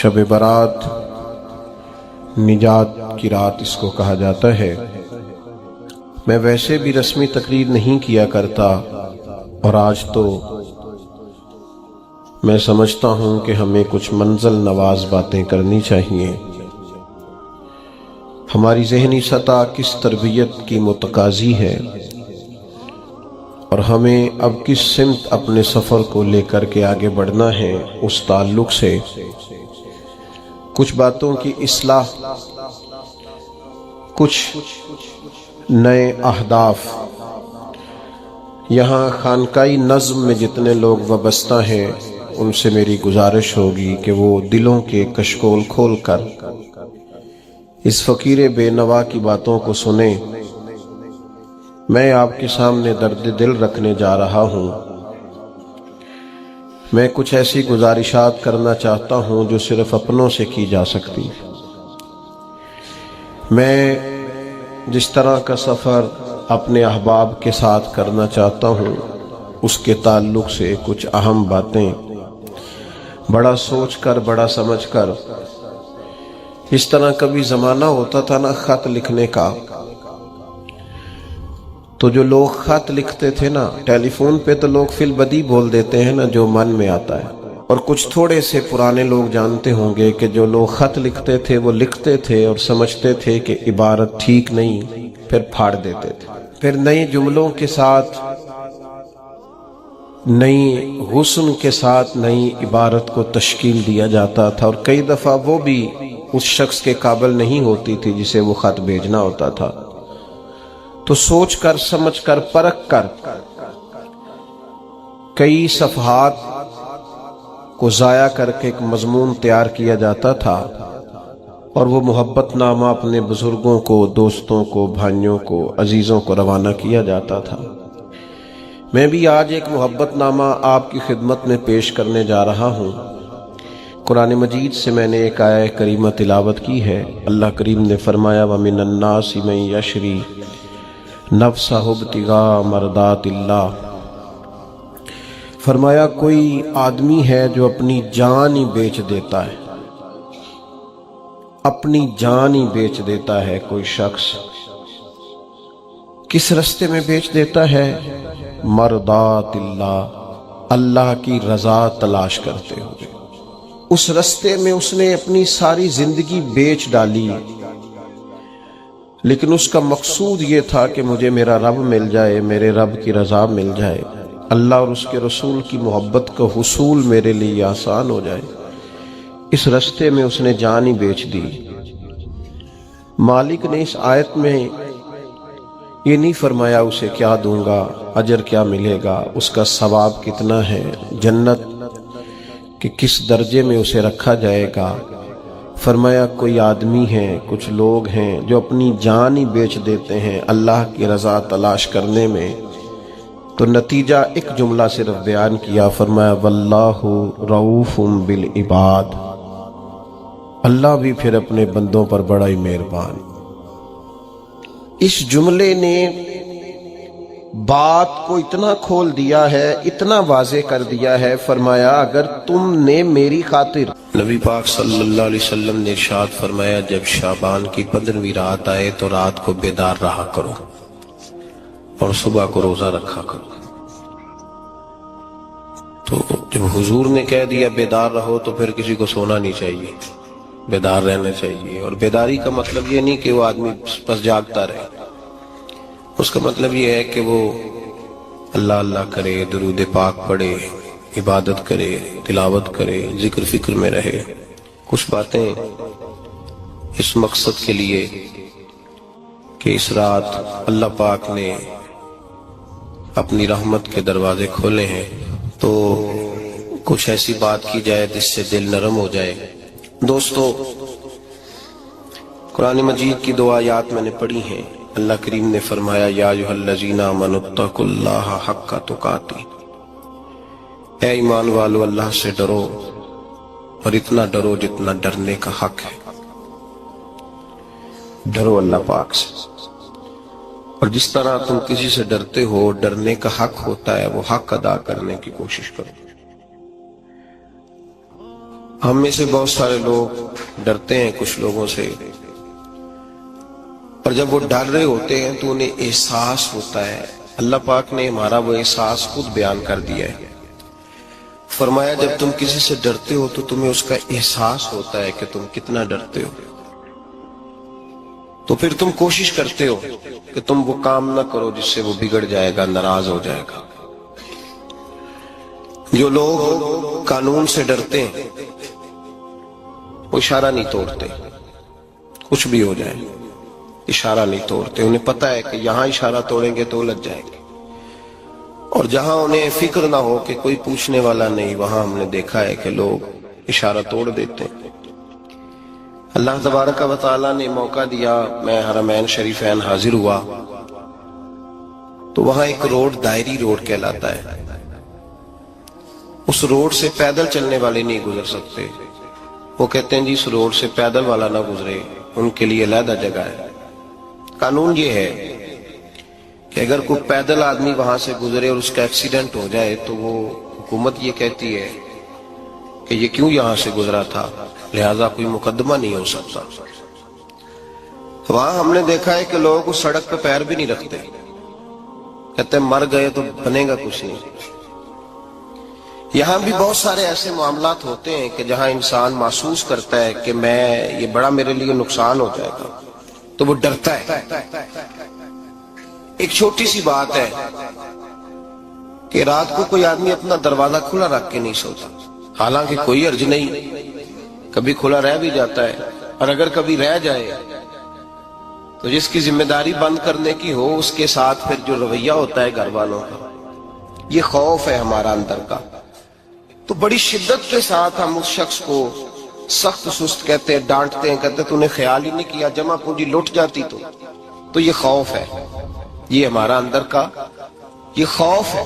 شب برات نجات کی رات اس کو کہا جاتا ہے۔ میں ویسے بھی رسمی تقریر نہیں کیا کرتا، اور آج تو میں سمجھتا ہوں کہ ہمیں کچھ منزل نواز باتیں کرنی چاہیے۔ ہماری ذہنی سطح کس تربیت کی متقاضی ہے، اور ہمیں اب کس سمت اپنے سفر کو لے کر کے آگے بڑھنا ہے، اس تعلق سے کچھ باتوں کی اصلاح، کچھ نئے اہداف۔ یہاں خانقائی نظم میں جتنے لوگ وابستہ ہیں ان سے میری گزارش ہوگی کہ وہ دلوں کے کشکول کھول کر اس فقیر بے نوا کی باتوں کو سنیں۔ میں آپ کے سامنے درد دل رکھنے جا رہا ہوں۔ میں کچھ ایسی گزارشات کرنا چاہتا ہوں جو صرف اپنوں سے کی جا سکتی۔ میں جس طرح کا سفر اپنے احباب کے ساتھ کرنا چاہتا ہوں، اس کے تعلق سے کچھ اہم باتیں بڑا سوچ کر، بڑا سمجھ کر۔ اس طرح کبھی زمانہ ہوتا تھا نا خط لکھنے کا، تو جو لوگ خط لکھتے تھے نا، ٹیلی فون پہ تو لوگ فی البدی بول دیتے ہیں نا جو من میں آتا ہے، اور کچھ تھوڑے سے پرانے لوگ جانتے ہوں گے کہ جو لوگ خط لکھتے تھے وہ لکھتے تھے اور سمجھتے تھے کہ عبارت ٹھیک نہیں، پھر پھاڑ دیتے تھے، پھر نئے جملوں کے ساتھ، نئی حسن کے ساتھ نئی عبارت کو تشکیل دیا جاتا تھا، اور کئی دفعہ وہ بھی اس شخص کے قابل نہیں ہوتی تھی جسے وہ خط بھیجنا ہوتا تھا۔ تو سوچ کر، سمجھ کر، پرکھ کر کئی صفحات کو ضائع کر کے ایک مضمون تیار کیا جاتا تھا، اور وہ محبت نامہ اپنے بزرگوں کو، دوستوں کو، بھائیوں کو، عزیزوں کو روانہ کیا جاتا تھا۔ میں بھی آج ایک محبت نامہ آپ کی خدمت میں پیش کرنے جا رہا ہوں۔ قرآن مجید سے میں نے ایک آیہ کریمہ تلاوت کی ہے۔ اللہ کریم نے فرمایا وَمِنَ النَّاسِ مَن يَشْرِي نَفْسَهُ ابْتِغَاءَ مَرْضَاتِ اللَّهِ، فرمایا کوئی آدمی ہے جو اپنی جان ہی بیچ دیتا ہے، اپنی جان ہی بیچ دیتا ہے۔ کوئی شخص کس رستے میں بیچ دیتا ہے؟ مرضات اللہ، اللہ کی رضا تلاش کرتے ہوئے۔ اس رستے میں اس نے اپنی ساری زندگی بیچ ڈالی، لیکن اس کا مقصود یہ تھا کہ مجھے میرا رب مل جائے، میرے رب کی رضا مل جائے، اللہ اور اس کے رسول کی محبت کا حصول میرے لیے آسان ہو جائے۔ اس رستے میں اس نے جان ہی بیچ دی۔ مالک نے اس آیت میں یہ نہیں فرمایا اسے کیا دوں گا، اجر کیا ملے گا، اس کا ثواب کتنا ہے، جنت کہ کس درجے میں اسے رکھا جائے گا۔ فرمایا کوئی آدمی ہے، کچھ لوگ ہیں جو اپنی جان ہی بیچ دیتے ہیں اللہ کی رضا تلاش کرنے میں۔ تو نتیجہ ایک جملہ صرف بیان کیا، فرمایا واللہ رؤوف بالعباد، اللہ بھی پھر اپنے بندوں پر بڑا ہی مہربان۔ اس جملے نے بات کو اتنا کھول دیا ہے، اتنا واضح کر دیا ہے۔ فرمایا اگر تم نے میری خاطر، نبی پاک صلی اللہ علیہ وسلم نے ارشاد فرمایا جب شعبان کی 15ویں رات آئے تو رات کو بیدار رہا کرو اور صبح کو روزہ رکھا کرو۔ تو جب حضور نے کہہ دیا بیدار رہو تو پھر کسی کو سونا نہیں چاہیے، بیدار رہنا چاہیے۔ اور بیداری کا مطلب یہ نہیں کہ وہ آدمی بس جاگتا رہے، اس کا مطلب یہ ہے کہ وہ اللہ اللہ کرے، درود پاک پڑھے، عبادت کرے، تلاوت کرے، ذکر فکر میں رہے۔ کچھ باتیں اس مقصد کے لیے کہ اس رات اللہ پاک نے اپنی رحمت کے دروازے کھولے ہیں، تو کچھ ایسی بات کی جائے جس سے دل نرم ہو جائے۔ دوستو، قرآن مجید کی 2 آیات میں نے پڑھی ہیں۔ اللہ کریم نے فرمایا یا ایھا الذین آمنوا اتقوا اللہ حق تقاتے، اے ایمان والو اللہ سے ڈرو، اور اتنا ڈرو جتنا ڈرنے کا حق ہے۔ ڈرو اللہ پاک سے، اور جس طرح تم کسی سے ڈرتے ہو، ڈرنے کا حق ہوتا ہے، وہ حق ادا کرنے کی کوشش کرو۔ ہم میں سے بہت سارے لوگ ڈرتے ہیں کچھ لوگوں سے، اور جب وہ ڈر رہے ہوتے ہیں تو انہیں احساس ہوتا ہے. اللہ پاک نے ہمارا وہ احساس خود بیان کر دیا ہے. فرمایا جب تم کسی سے ڈرتے ہو تو تمہیں اس کا احساس ہوتا ہے کہ تم کتنا ڈرتے ہو، تو پھر تم کوشش کرتے ہو کہ تم وہ کام نہ کرو جس سے وہ بگڑ جائے گا، ناراض ہو جائے گا. جو لوگ قانون سے ڈرتے ہیں وہ اشارہ نہیں توڑتے، کچھ بھی ہو جائے اشارہ نہیں توڑتے. انہیں پتہ ہے کہ یہاں اشارہ توڑیں گے تو الجھ جائیں گے. اور جہاں انہیں فکر نہ ہو کہ کوئی پوچھنے والا نہیں، وہاں ہم نے دیکھا ہے کہ لوگ اشارہ توڑ دیتے ہیں. اللہ تبارک و تعالیٰ نے موقع دیا، میں حرمین شریفین حاضر ہوا تو وہاں ایک روڈ دائری روڈ کہلاتا ہے. اس روڈ سے پیدل چلنے والے نہیں گزر سکتے. وہ کہتے ہیں جی اس روڈ سے پیدل والا نہ گزرے، ان کے لیے علیحدہ جگہ ہے. قانون یہ ہے کہ اگر کوئی پیدل آدمی وہاں سے گزرے اور اس کا ایکسیڈنٹ ہو جائے تو وہ حکومت یہ کہتی ہے کہ یہ کیوں یہاں سے گزرا تھا، لہذا کوئی مقدمہ نہیں ہو سکتا. وہاں ہم نے دیکھا ہے کہ لوگ اس سڑک پہ پیر بھی نہیں رکھتے، کہتے ہیں مر گئے تو بنے گا کچھ نہیں. یہاں بھی بہت سارے ایسے معاملات ہوتے ہیں کہ جہاں انسان محسوس کرتا ہے کہ یہ بڑا میرے لیے نقصان ہو جائے گا تو وہ ڈرتا ہے. ایک چھوٹی سی بات ہے کہ رات کو کوئی آدمی اپنا دروازہ کھلا رکھ کے نہیں سوتا، حالانکہ کوئی حرج نہیں، کبھی کھلا رہ بھی جاتا ہے. اور اگر کبھی رہ جائے تو جس کی ذمہ داری بند کرنے کی ہو اس کے ساتھ پھر جو رویہ ہوتا ہے گھر والوں کا، یہ خوف ہے ہمارا اندر کا. تو بڑی شدت کے ساتھ ہم اس شخص کو سخت سست کہتے ہیں، ڈانٹتے ہیں، کہتے ہیں تو نے خیال ہی نہیں کیا، جمع پونجی لٹ جاتی تو یہ خوف ہے، یہ ہمارا اندر کا یہ خوف ہے.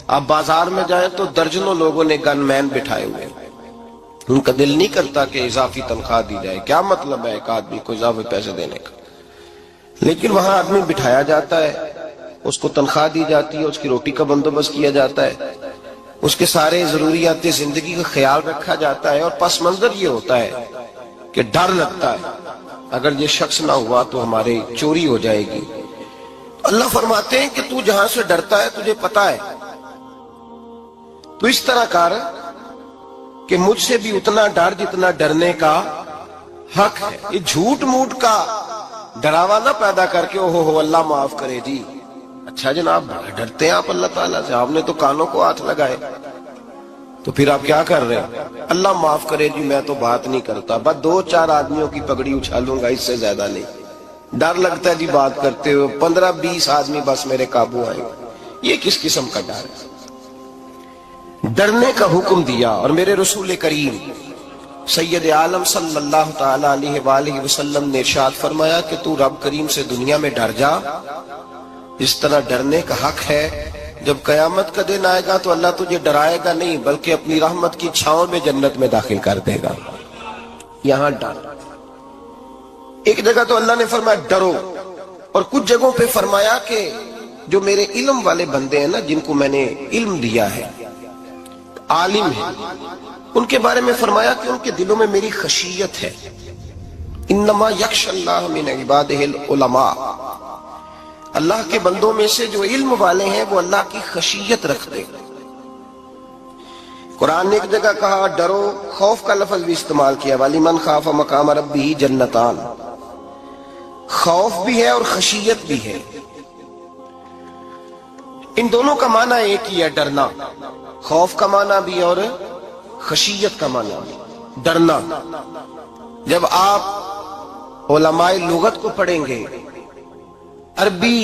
آپ بازار میں جائیں تو درجنوں لوگوں نے گن مین بٹھائے ہوئے ہیں، ان کا دل نہیں کرتا کہ اضافی تنخواہ دی جائے. کیا مطلب ہے ایک آدمی کو اضافی پیسے دینے کا؟ لیکن وہاں آدمی بٹھایا جاتا ہے، اس کو تنخواہ دی جاتی ہے، اس کی روٹی کا بندوبست کیا جاتا ہے، اس کے سارے ضروریات زندگی کا خیال رکھا جاتا ہے. اور پس منظر یہ ہوتا ہے کہ ڈر لگتا ہے اگر یہ شخص نہ ہوا تو ہمارے چوری ہو جائے گی. اللہ فرماتے ہیں کہ تو جہاں سے ڈرتا ہے تجھے پتا ہے، تو اس طرح کر کہ مجھ سے بھی اتنا ڈر جتنا ڈرنے کا حق ہے. یہ جھوٹ موٹ کا ڈراوا نہ پیدا کر کے اوہ اللہ معاف کرے جی. اچھا جناب بڑا ڈرتے ہیں آپ اللہ تعالیٰ سے، آپ نے تو کانوں کو ہاتھ لگائے، تو پھر آپ کیا کر رہے ہیں؟ اللہ معاف کرے جی میں تو بات نہیں کرتا، بس 2-4 آدمیوں کی پگڑی اچھالوں گا، اس سے زیادہ نہیں. ڈر لگتا ہے جی بات کرتے ہوئے، 15-20 آدمی بس میرے قابو آئے. یہ کس قسم کا ڈر ہے؟ ڈرنے کا حکم دیا. اور میرے رسول کریم سید عالم صلی اللہ تعالی علیہ وآلہ وسلم نے ارشاد فرمایا کہ تو رب کریم سے دنیا میں ڈر جا اس طرح ڈرنے کا حق ہے. جب قیامت کا دن آئے گا تو اللہ تجھے ڈرائے گا نہیں بلکہ اپنی رحمت کی چھاؤں میں جنت میں داخل کر دے گا. یہاں ڈر. ایک جگہ تو اللہ نے فرمایا ڈرو، اور کچھ جگہوں پہ فرمایا کہ جو میرے علم والے بندے ہیں نا، جن کو میں نے علم دیا ہے، عالم ہے، ان کے بارے میں فرمایا کہ ان کے دلوں میں میری خشیت ہے. انما یخشی اللہ من عبادہ العلماء، اللہ کے بندوں میں سے جو علم والے ہیں وہ اللہ کی خشیت رکھتے. قرآن نے ایک جگہ کہا ڈرو، خوف کا لفظ بھی استعمال کیا، وَلِمَنْ خَافَ مَقَامَ رَبِّهِ جَنَّتَانِ. خوف بھی ہے اور خشیت بھی ہے. ان دونوں کا معنی ایک ہی ہے، ڈرنا. خوف کا معنی بھی اور خشیت کا معنی بھی، ڈرنا. جب آپ علماء لغت کو پڑھیں گے، عربی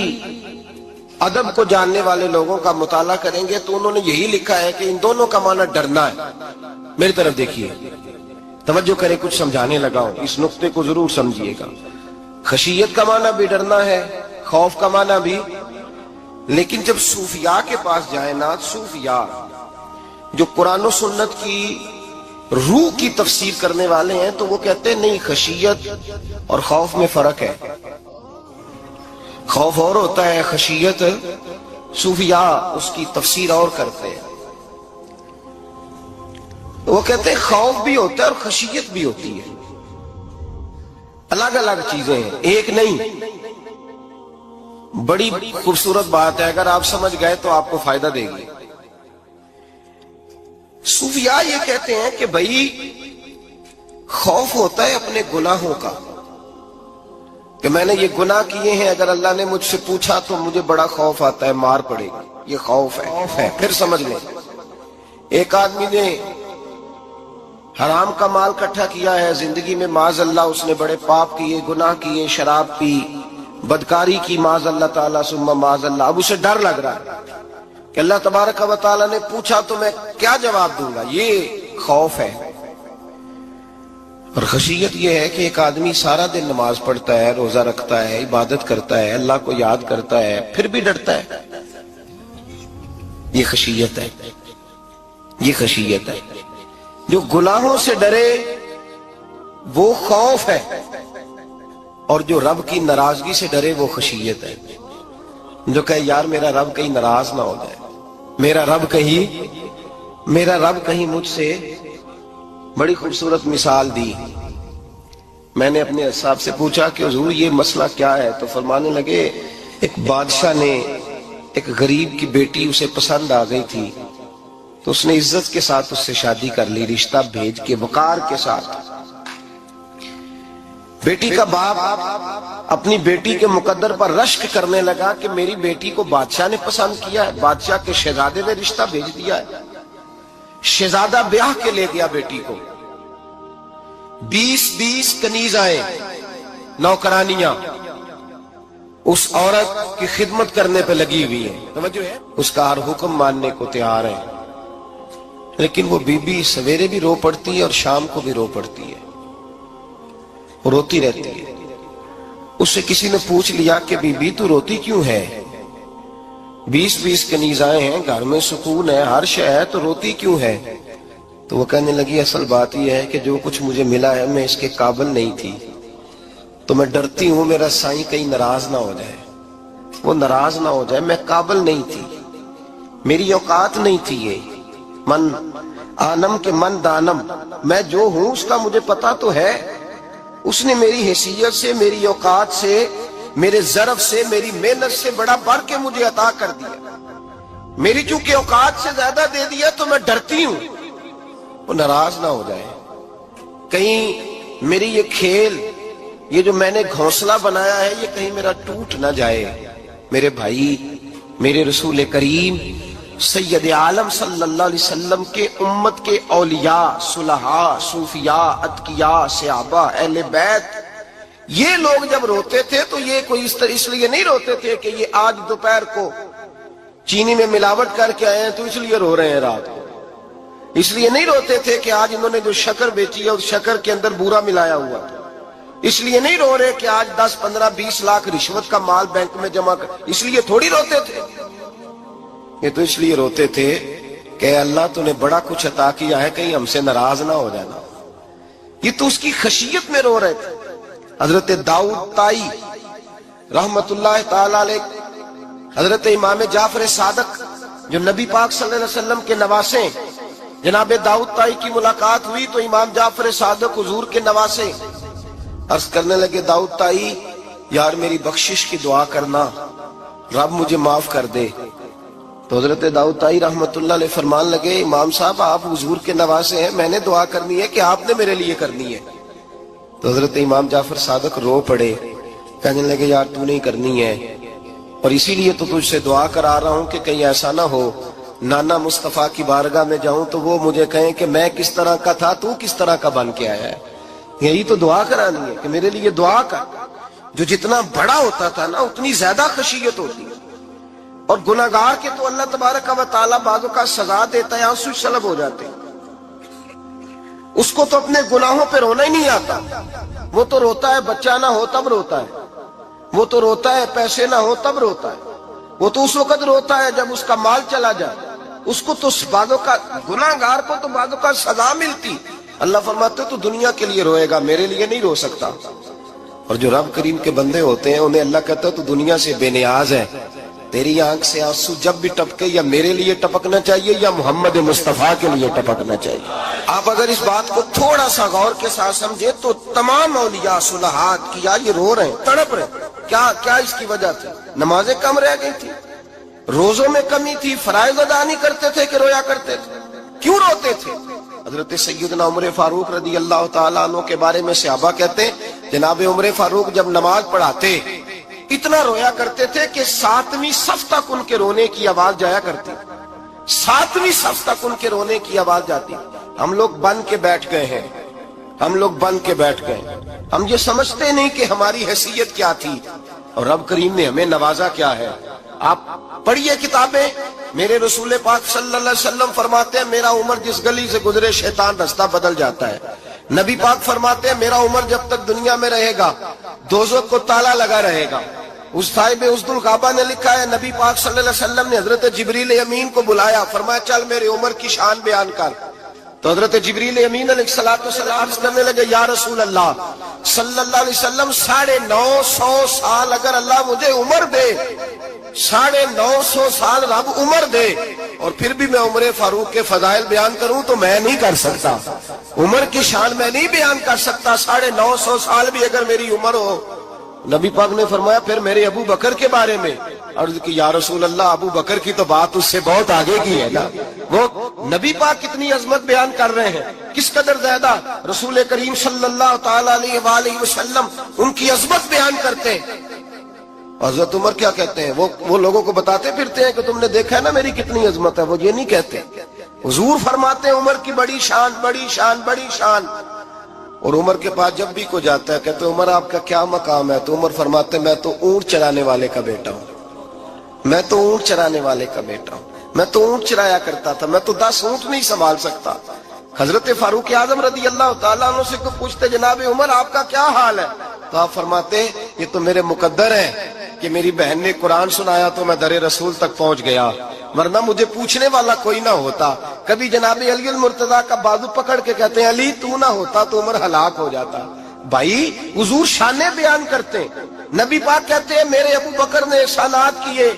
ادب کو جاننے والے لوگوں کا مطالعہ کریں گے تو انہوں نے یہی لکھا ہے کہ ان دونوں کا معنی ڈرنا ہے. میری طرف دیکھیے، توجہ کریں، کچھ سمجھانے لگا ہوں، اس نقطے کو ضرور سمجھیے گا. خشیت کا معنی بھی ڈرنا ہے، خوف کا معنی بھی. لیکن جب صوفیاء کے پاس جائیں نا، صوفیاء جو قرآن و سنت کی روح کی تفسیر کرنے والے ہیں، تو وہ کہتے ہیں نہیں، خشیت اور خوف میں فرق ہے. خوف اور ہوتا ہے، خشیت صوفیاء اس کی تفسیر اور کرتے ہیں. وہ کہتے ہیں خوف بھی ہوتا ہے اور خشیت بھی ہوتی ہے، الگ الگ چیزیں ہیں، ایک نہیں۔ بڑی خوبصورت بات ہے، اگر آپ سمجھ گئے تو آپ کو فائدہ دے گی۔ صوفیاء یہ کہتے ہیں کہ بھائی خوف ہوتا ہے اپنے گناہوں کا، کہ میں نے یہ گناہ کیے ہیں، اگر اللہ نے مجھ سے پوچھا تو مجھے بڑا خوف آتا ہے، مار پڑے گی، یہ خوف ہے۔ پھر سمجھ لیں، ایک آدمی نے حرام کا مال اکٹھا کیا ہے زندگی میں، معاذ اللہ اس نے بڑے پاپ کیے، گناہ کیے، شراب پی، بدکاری کی، معاذ اللہ تعالیٰ ثم معاذ اللہ۔ اب اسے ڈر لگ رہا ہے کہ اللہ تبارک و تعالیٰ نے پوچھا تو میں کیا جواب دوں گا، یہ خوف ہے۔ اور خشیت یہ ہے کہ ایک آدمی سارا دن نماز پڑھتا ہے، روزہ رکھتا ہے، عبادت کرتا ہے، اللہ کو یاد کرتا ہے، پھر بھی ڈرتا ہے، یہ خشیت ہے، یہ خشیت ہے۔ جو گناہوں سے ڈرے وہ خوف ہے، اور جو رب کی ناراضگی سے ڈرے وہ خشیت ہے۔ جو کہے یار میرا رب کہیں ناراض نہ ہو جائے، میرا رب کہیں مجھ سے۔ بڑی خوبصورت مثال دی، میں نے اپنے صاحب سے پوچھا کہ حضور یہ مسئلہ کیا ہے، تو فرمانے لگے ایک بادشاہ نے ایک غریب کی بیٹی اسے پسند آ گئی تھی، تو اس نے عزت کے ساتھ اس سے شادی کر لی، رشتہ بھیج کے وقار کے ساتھ۔ بیٹی کا باپ اپنی بیٹی کے مقدر پر رشک کرنے لگا کہ میری بیٹی کو بادشاہ نے پسند کیا ہے، بادشاہ کے شہزادے نے رشتہ بھیج دیا ہے۔ شہزادہ بیاہ کے لے گیا بیٹی کو، 20 کنیز آئے، نوکرانیاں اس عورت کی خدمت کرنے پہ لگی ہوئی ہیں، توجہ ہے، اس کا ہر حکم ماننے کو تیار ہے۔ لیکن وہ بی بی سویرے بھی رو پڑتی ہے اور شام کو بھی رو پڑتی ہے، روتی رہتی ہے۔ اس سے کسی نے پوچھ لیا کہ بی بی تو روتی کیوں ہے، 20 کنیز آئے ہیں، گھر میں سکون ہے، ہر شے ہے، تو روتی کیوں ہے؟ تو وہ کہنے لگی اصل بات یہ ہے کہ جو کچھ مجھے ملا ہے میں اس کے قابل نہیں تھی، تو میں ڈرتی ہوں میرا سائیں کہیں ناراض نہ ہو جائے، وہ ناراض نہ ہو جائے، میں قابل نہیں تھی، میری اوقات نہیں تھی۔ یہ من آنم کے من دانم، میں جو ہوں اس کا مجھے پتا تو ہے، اس نے میری حیثیت سے، میری اوقات سے، میرے ظرف سے، میری محنت سے بڑا بڑھ کے مجھے عطا کر دیا، میری چونکہ اوقات سے زیادہ دے دیا تو میں ڈرتی ہوں وہ ناراض نہ ہو جائے، کہیں میری یہ کھیل، یہ جو میں نے گھونسلہ بنایا ہے یہ کہیں میرا ٹوٹ نہ جائے۔ میرے بھائی، میرے رسول کریم سید عالم صلی اللہ علیہ وسلم کے امت کے اولیاء، صلحاء، صوفیاء، اتقیاء، صحابہ، اہل بیت، یہ لوگ جب روتے تھے تو یہ کوئی اس لیے نہیں روتے تھے کہ یہ آج دوپہر کو چینی میں ملاوٹ کر کے آئے ہیں تو اس لیے رو رہے ہیں رات کو، اس لیے نہیں روتے تھے کہ آج انہوں نے جو شکر بیچی ہے اس شکر کے اندر بورا ملایا ہوا تھا، اس لیے نہیں رو رہے کہ آج 10، 15، 20 لاکھ رشوت کا مال بینک میں جمع کر، اس لیے تھوڑی روتے تھے، یہ تو اس لیے روتے تھے کہ اللہ تو نے بڑا کچھ عطا کیا ہے، کہیں ہم سے ناراض نہ ہو جانا۔ یہ تو اس کی خشیت میں رو رہے تھے۔ حضرت داؤد طائی رحمت اللہ تعالی علیہ، حضرت امام جعفر صادق جو نبی پاک صلی اللہ علیہ وسلم کے نواسے، جناب داؤد طائی کی ملاقات ہوئی تو امام جعفر صادق حضور کے نواسے عرض کرنے لگے، داؤد طائی یار میری بخشش کی دعا کرنا، رب مجھے معاف کر دے۔ تو حضرت داؤد طائی رحمت اللہ علیہ فرمان لگے، امام صاحب آپ حضور کے نواسے ہیں، میں نے دعا کرنی ہے کہ آپ نے میرے لیے کرنی ہے؟ تو حضرت امام جعفر صادق رو پڑے، کہنے لگے یار تو نہیں کرنی ہے، اور اسی لیے تو تجھ سے دعا کرا رہا ہوں کہ کہیں ایسا نہ ہو نانا مصطفیٰ کی بارگاہ میں جاؤں تو وہ مجھے کہیں کہ میں کس طرح کا تھا تو کس طرح کا بن کے آیا ہے۔ یہی تو دعا کرانی ہے کہ میرے لیے دعا کر۔ جو جتنا بڑا ہوتا تھا نا اتنی زیادہ خشیت ہوتی ہے، اور گناہگار کے تو اللہ تبارک و تعالیٰ بعضوں کا سزا دیتا ہے، آنسو سلب ہو جاتے ہیں، اس کو تو اپنے گناہوں پہ رونا ہی نہیں آتا، وہ تو روتا ہے بچہ نہ ہو تب روتا ہے، وہ تو روتا ہے پیسے نہ ہو تب روتا ہے، وہ تو اس وقت روتا ہے جب اس کا مال چلا جائے، اس کو تو بعضوں کا گناہگار کو تو بعضوں کا سزا ملتی، اللہ فرماتے تو دنیا کے لیے روئے گا، میرے لیے نہیں رو سکتا۔ اور جو رب کریم کے بندے ہوتے ہیں انہیں اللہ کہتا ہے تو دنیا سے بے نیاز ہے، تیری آنکھ سے آنسو جب بھی ٹپکے یا میرے لیے ٹپکنا چاہیے یا محمد مصطفیٰ کے لیے ٹپکنا چاہیے. آپ اگر اس بات کو تھوڑا سا غور کے ساتھ سمجھے تو تمام اولیاء صلحات کیا یہ رو رہے ہیں, تڑپ رہے ہیں. کیا اس کی وجہ تھی؟ نمازیں کم رہ گئی تھی, روزوں میں کمی تھی, فرائض ادا نہیں کرتے تھے کہ رویا کرتے تھے؟ کیوں روتے تھے؟ حضرت سیدنا عمر فاروق رضی اللہ تعالیٰ عنہ کے بارے میں صحابہ کہتے ہیں جناب عمر فاروق جب نماز پڑھاتے اتنا رویا کرتے تھے کہ 7ویں صف تک ان کے رونے کی آواز جایا کرتی. 7ویں صف تک ان کے رونے کی آواز جاتی. ہم لوگ بن کے بیٹھ گئے ہیں, ہم یہ سمجھتے نہیں کہ ہماری حیثیت کیا تھی اور رب کریم نے ہمیں نوازا کیا ہے. آپ پڑھیے کتابیں, میرے رسول پاک صلی اللہ علیہ وسلم فرماتے ہیں میرا عمر جس گلی سے گزرے شیطان رستہ بدل جاتا ہے. نبی پاک فرماتے ہیں میرا عمر جب تک دنیا میں رہے گا دوزخ کو تالا لگا رہے گا. اس صاحب اسد الغابہ نے لکھا ہے نبی پاک صلی اللہ علیہ وسلم نے حضرت جبریل امین کو بلایا, فرمایا چل میرے عمر کی شان بیان کر. تو حضرت جبریل امین علیہ السلام کرنے لگے یا رسول اللہ صلی اللہ علیہ وسلم 950 سال اگر اللہ مجھے عمر دے, 950 سال رب عمر دے اور پھر بھی میں عمر فاروق کے فضائل بیان کروں تو میں نہیں کر سکتا. عمر کی شان میں نہیں بیان کر سکتا. 950 سال بھی اگر میری عمر ہو. نبی پاک نے فرمایا پھر میرے ابو بکر کے بارے میں, عرض کی یا رسول اللہ ابو بکر کی تو بات اس سے بہت آگے کی ہے نا. وہ نبی پاک کتنی عظمت بیان کر رہے ہیں, کس قدر زیادہ رسول کریم صلی اللہ تعالی علیہ وآلہ وسلم ان کی عظمت بیان کرتے ہیں. حضرت عمر کیا کہتے ہیں, وہ لوگوں کو بتاتے پھرتے ہیں کہ تم نے دیکھا ہے نا میری کتنی عظمت ہے. وہ یہ نہیں کہتے. حضور فرماتے ہیں عمر کی بڑی شان, بڑی شان, بڑی شان. اور عمر کے پاس جب بھی کوئی جاتا ہے کہتے عمر آپ کا کیا مقام ہے؟ تو عمر فرماتے ہیں میں تو اونٹ چرانے والے کا بیٹا ہوں, میں تو اونٹ چرانے والے کا بیٹا ہوں, میں تو اونٹ چرایا کرتا تھا, میں تو 10 اونٹ نہیں سنبھال سکتا. حضرت فاروق اعظم رضی اللہ تعالیٰ عنہ سے کو پوچھتے جناب عمر آپ کا کیا حال ہے؟ تو آپ فرماتے ہیں یہ تو میرے مقدر ہے کہ میری بہن نے قرآن سنایا تو میں در رسول تک پہنچ گیا, ورنہ مجھے پوچھنے والا کوئی نہ ہوتا. کبھی جناب علی المرتضیٰ کا بازو پکڑ کے کہتے ہیں علی تو نہ ہوتا تو عمر ہلاک ہو جاتا. بھائی حضور شانیں بیان کرتے ہیں. نبی پاک کہتے ہیں میرے ابو بکر نے احسانات کیے,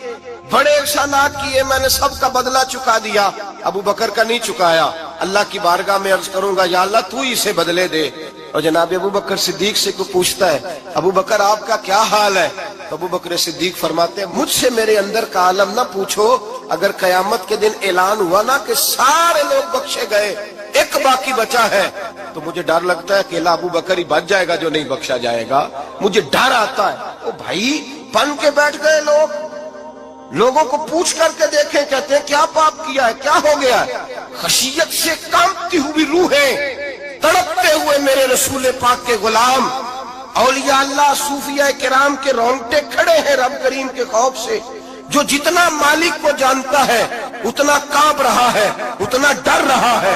بڑے احسانات کیے, میں نے سب کا بدلہ چکا دیا, ابو بکر کا نہیں چکایا. اللہ کی بارگاہ میں عرض کروں گا یا اللہ تو ہی اسے بدلے دے. اور جناب ابو بکر صدیق سے کوئی پوچھتا ہے ابو بکر آپ کا کیا حال ہے؟ تو ابو بکر صدیق فرماتے ہیں مجھ سے میرے اندر کا عالم نہ پوچھو, اگر قیامت کے دن اعلان ہوا نا کہ سارے لوگ بخشے گئے ایک باقی بچا ہے تو مجھے ڈر لگتا ہے کہ ابو بکر ہی بچ جائے گا جو نہیں بخشا جائے گا. مجھے ڈر آتا ہے. او بھائی بن کے بیٹھ گئے لوگ, لوگوں کو پوچھ کر کے دیکھیں, کہتے ہیں کیا پاپ کیا ہے, کیا ہو گیا ہے؟ خشیت سے کانپتی ہوئی روحیں, تڑپتے ہوئے میرے رسول پاک کے غلام, اولیاء اللہ صوفیاء کرام کے رونگٹے کھڑے ہیں رب کریم کے خوف سے. جو جتنا مالک کو جانتا ہے اتنا کانپ رہا ہے, اتنا ڈر رہا ہے.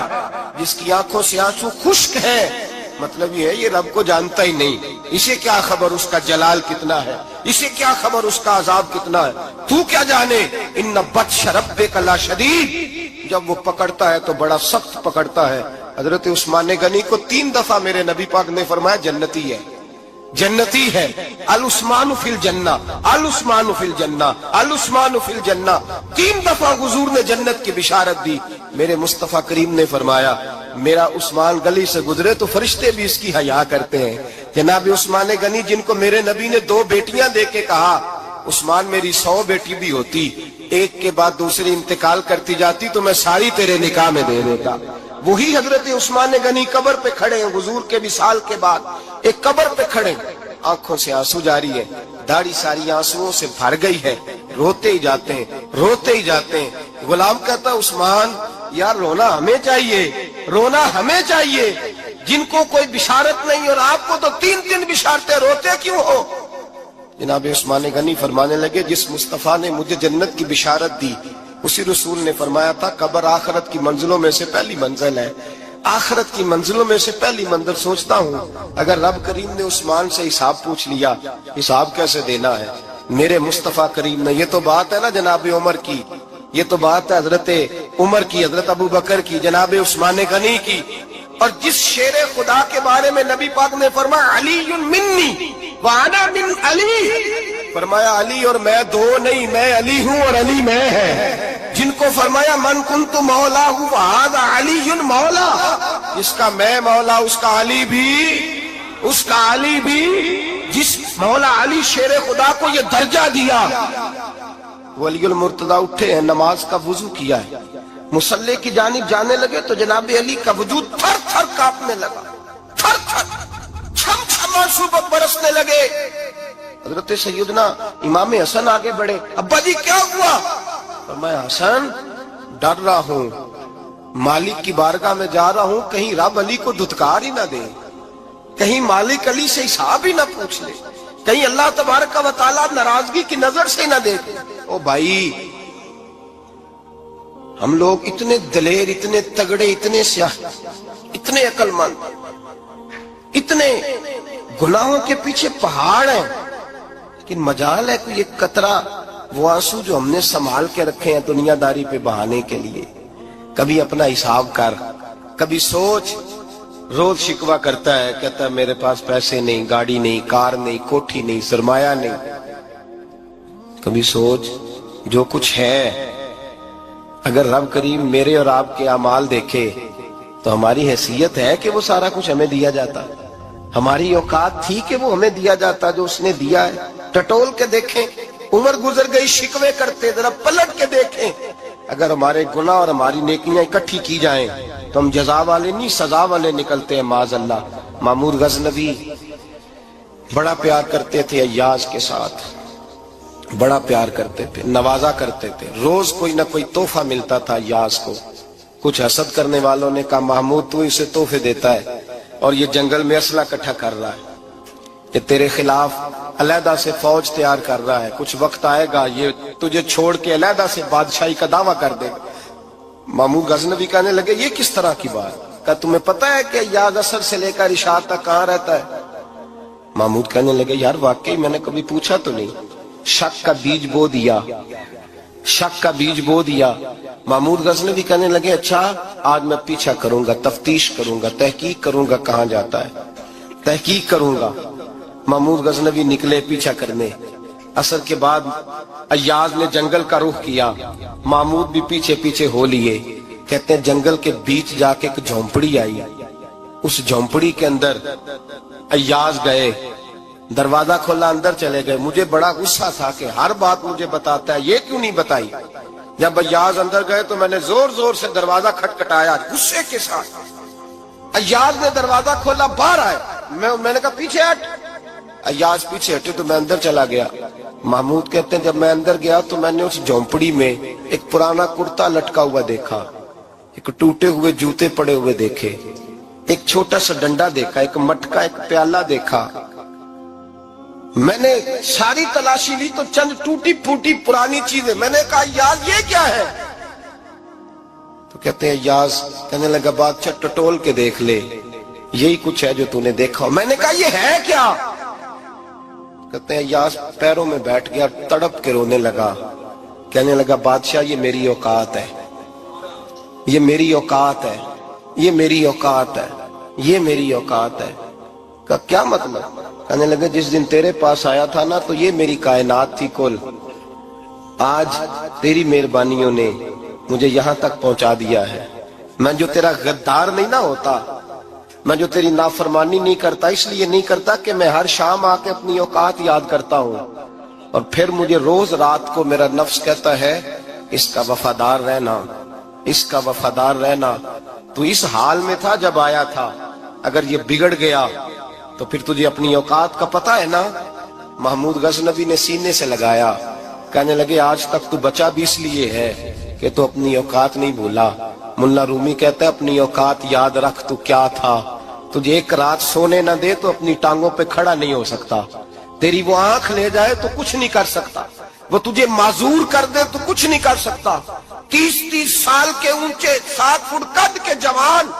جس کی آنکھوں سے آنسو خشک ہے مطلب یہ ہے یہ رب کو جانتا ہی نہیں. اسے کیا خبر اس کا جلال کتنا ہے, اسے کیا خبر اس کا عذاب کتنا ہے, تو کیا جانے. ان بطش ربک لشدید, جب وہ پکڑتا ہے تو بڑا سخت پکڑتا ہے. حضرت عثمان غنی کو 3 دفعہ میرے نبی پاک نے فرمایا جنتی ہے, جنتی ہے. العثمان فی الجنہ, العثمان فی الجنہ, العثمان فی الجنہ. 3 دفعہ حضور نے جنت کی بشارت دی. میرے مصطفیٰ کریم نے فرمایا میرا عثمان گلی سے گزرے تو فرشتے بھی اس کی حیا کرتے ہیں. جناب عثمان غنی جن کو میرے نبی نے 2 بیٹیاں دے کے کہا عثمان میری 100 بیٹی بھی ہوتی, ایک کے بعد دوسری انتقال کرتی جاتی تو میں ساری تیرے نکاح میں دے دیتا. وہی حضرت عثمان غنی قبر پہ کھڑے ہیں حضور کے وصال کے بعد, ایک قبر پہ کھڑے, آنکھوں سے آنسو جاری ہے, داڑھی ساری آنسوؤں سے بھر گئی ہے, روتے ہی جاتے ہیں, روتے ہی جاتے ہیں. غلام کہتا عثمان یار رونا ہمیں چاہیے, رونا ہمیں چاہیے جن کو کوئی بشارت نہیں اور آپ کو تو 3 بشارتیں, روتے کیوں ہو؟ جناب عثمان غنی فرمانے لگے جس مصطفیٰ نے مجھے جنت کی بشارت دی اسی رسول نے فرمایا تھا قبر آخرت کی منزلوں میں سے پہلی منزل ہے, آخرت کی منزلوں میں سے پہلی منزل. سوچتا ہوں اگر رب کریم نے عثمان سے حساب پوچھ لیا حساب کیسے دینا ہے میرے مصطفیٰ کریم نے. یہ تو بات ہے نا جناب عمر کی, یہ تو بات ہے حضرت عمر کی, حضرت ابو بکر کی, جناب عثمان غنی کی. اور جس شیر خدا کے بارے میں نبی پاک نے فرمایا علی منی وانا من علی, فرمایا علی اور میں دو نہیں، میں علی ہوں اور علی میں ہے. جن کو فرمایا من کنت مولا وہذا علی مولا، جس کا میں مولا اس کا علی بھی، جس مولا علی شیر خدا کو یہ درجہ دیا. ولی المرتضی اٹھے ہیں، نماز کا وضو کیا ہے، مصلی کی جانب جانے لگے تو جناب علی کا وجود تھر تھر کانپنے لگا، تھر تھر چھم چھم آنسو برسنے لگے. حضرت سیدنا امام حسن آگے بڑھے، ابا جی کیا ہوا؟ فرمایا حسن ڈر رہا ہوں، مالک کی بارگاہ میں جا رہا ہوں، کہیں رب علی کو دھتکار ہی نہ دے، کہیں مالک علی سے حساب ہی نہ پوچھ لے، کہیں اللہ تبارک و تعالیٰ ناراضگی کی نظر سے نہ دیکھے. او بھائی، ہم لوگ اتنے دلیر، اتنے تگڑے، اتنے سیاہ، اتنے عقل مند، اتنے گناہوں کے پیچھے پہاڑ ہیں، لیکن مجال ہے کوئی ایک قطرہ وہ آنسو جو ہم نے سنبھال کے رکھے ہیں دنیا داری پہ بہانے کے لیے. کبھی اپنا حساب کر، کبھی سوچ. روز شکوہ کرتا ہے، کہتا ہے میرے پاس پیسے نہیں، گاڑی نہیں، کار نہیں، کوٹھی نہیں، سرمایہ نہیں. کبھی سوچ جو کچھ ہے اگر رب کریم میرے اور آپ کے اعمال دیکھے تو ہماری حیثیت ہے کہ وہ سارا کچھ ہمیں دیا جاتا، ہماری اوقات تھی کہ وہ ہمیں دیا جاتا جو اس نے دیا ہے. ٹٹول کے دیکھیں، عمر گزر گئی شکوے کرتے، ذرا پلٹ کے دیکھیں. اگر ہمارے گناہ اور ہماری نیکیاں اکٹھی کی جائیں تو ہم جزا والے نہیں سزا والے نکلتے ہیں معاذ اللہ. مامور غزنوی بڑا پیار کرتے تھے ایاز کے ساتھ، بڑا پیار کرتے تھے، نوازا کرتے تھے. روز کوئی نہ کوئی تحفہ ملتا تھا ایاز کو. کچھ حسد کرنے والوں نے کہا محمود تو اسے تحفے دیتا ہے اور یہ جنگل میں اسلحہ اکٹھا کر رہا ہے، یہ تیرے خلاف علیحدہ سے فوج تیار کر رہا ہے، کچھ وقت آئے گا یہ تجھے چھوڑ کے علیحدہ سے بادشاہی کا دعویٰ کر دے گا. مامور غزنوی کہنے لگے یہ کس طرح کی بات؟ کہا تمہیں پتہ ہے کہ ایاز عصر سے لے کر عشاء تک کہاں رہتا ہے؟ محمود کہنے لگے یار واقعی میں نے کبھی پوچھا تو نہیں. شک کا بیج بو دیا، شک کا بیج بو دیا. مامور غزنوی کہنے لگے اچھا آج میں پیچھا کروں گا، تفتیش کروں گا، تحقیق کروں گا کہاں جاتا ہے، تحقیق کروں گا. مامور غزنوی نکلے پیچھا کرنے. عصر کے بعد ایاز نے جنگل کا رخ کیا، محمود بھی پیچھے پیچھے ہو لیے. کہتے ہیں جنگل کے بیچ جا کے ایک جھونپڑی آئی، اس جھونپڑی کے اندر ایاز گئے، دروازہ کھولا، اندر چلے گئے. مجھے بڑا غصہ تھا کہ ہر بات مجھے بتاتا ہے، یہ کیوں نہیں بتائی؟ جب ایاز اندر گئے تو میں نے زور زور سے دروازہ کھٹکھٹایا غصے کے ساتھ. ایاز نے دروازہ کھولا، باہر آئے. میں نے کہا پیچھے ہٹ. ایاز پیچھے ہٹے تو میں اندر چلا گیا. محمود کہتے ہیں جب میں اندر گیا تو میں نے اس جھونپڑی میں ایک پرانا کرتا لٹکا ہوا دیکھا، ایک ٹوٹے ہوئے جوتے پڑے ہوئے دیکھے، ایک چھوٹا سا ڈنڈا دیکھا، ایک مٹکا، ایک پیالہ دیکھا. میں نے ساری تلاشی لی تو چند ٹوٹی پھوٹی پرانی چیزیں. میں نے کہا ایاز یہ کیا ہے؟ تو کہتے ہیں ایاز کہنے لگا بادشاہ ٹٹول کے دیکھ لے، یہی کچھ ہے جو تو نے دیکھا. میں نے کہا یہ ہے کیا؟ کہتے ہیں ایاز پیروں میں بیٹھ گیا، تڑپ کے رونے لگا. کہنے لگا بادشاہ یہ میری اوقات ہے، یہ میری اوقات ہے، یہ میری اوقات ہے، یہ میری اوقات ہے. کہا کیا مطلب؟ کہنے لگے جس دن تیرے پاس آیا تھا نا تو یہ میری کائنات تھی کل. آج تیری مہربانیوں نے مجھے یہاں تک پہنچا دیا ہے. میں جو تیرا غدار نہیں نہ ہوتا، میں جو تیری نافرمانی نہیں کرتا، اس لیے نہیں کرتا کہ میں ہر شام آ کے اپنی اوقات یاد کرتا ہوں اور پھر مجھے روز رات کو میرا نفس کہتا ہے اس کا وفادار رہنا، اس کا وفادار رہنا. تو اس حال میں تھا جب آیا تھا، اگر یہ بگڑ گیا تو پھر تجھے اپنی اوقات کا پتہ ہے نا. محمود غزنوی نے سینے سے لگایا. کہنے لگے آج تک تو بچا بھی اس لیے ہے کہ تو اپنی اوقات نہیں بھولا. ملا رومی کہتا ہے اپنی اوقات یاد رکھ تو کیا تھا. تجھے ایک رات سونے نہ دے تو اپنی ٹانگوں پہ کھڑا نہیں ہو سکتا. تیری وہ آنکھ لے جائے تو کچھ نہیں کر سکتا. وہ تجھے معذور کر دے تو کچھ نہیں کر سکتا. 30 سال کے اونچے 7 فٹ قد کے جوان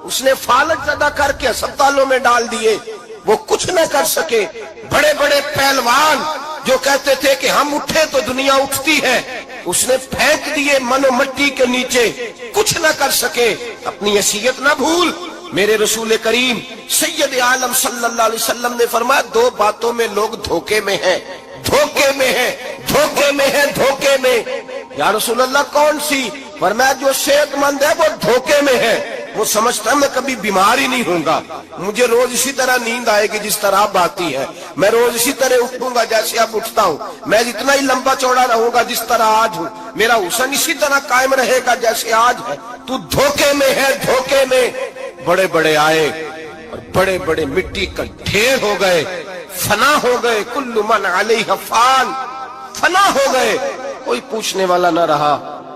اس نے فالج زدہ کر کے ہسپتالوں میں ڈال دیے، وہ کچھ نہ کر سکے. بڑے بڑے پہلوان جو کہتے تھے کہ ہم اٹھے تو دنیا اٹھتی ہے، اس نے پھینک دیے من و مٹی کے نیچے، کچھ نہ کر سکے. اپنی حیثیت نہ بھول. میرے رسول کریم سید عالم صلی اللہ علیہ وسلم نے فرمایا 2 باتوں میں لوگ دھوکے میں ہیں. دھوکے میں ہے، دھوکے میں ہے، دھوکے میں۔ یا رسول اللہ کون سی؟ فرمایا جو صحت مند ہے وہ دھوکے میں ہے، وہ سمجھتا ہے میں کبھی بیمار ہی نہیں ہوں گا، مجھے روز اسی طرح نیند آئے گی جس طرح اب آتی ہے، میں روز اسی طرح اٹھوں گا جیسے اب اٹھتا ہوں، میں اتنا ہی لمبا چوڑا رہوں گا جس طرح آج ہوں، میرا حسن اسی طرح قائم رہے گا جیسے آج ہے۔ تو دھوکے میں ہے، دھوکے میں۔ بڑے بڑے آئے اور بڑے بڑے مٹی کا ڈھیر ہو گئے، فنا ہو گئے، کل من علیہ فان، فنا ہو گئے، کوئی پوچھنے والا نہ رہا۔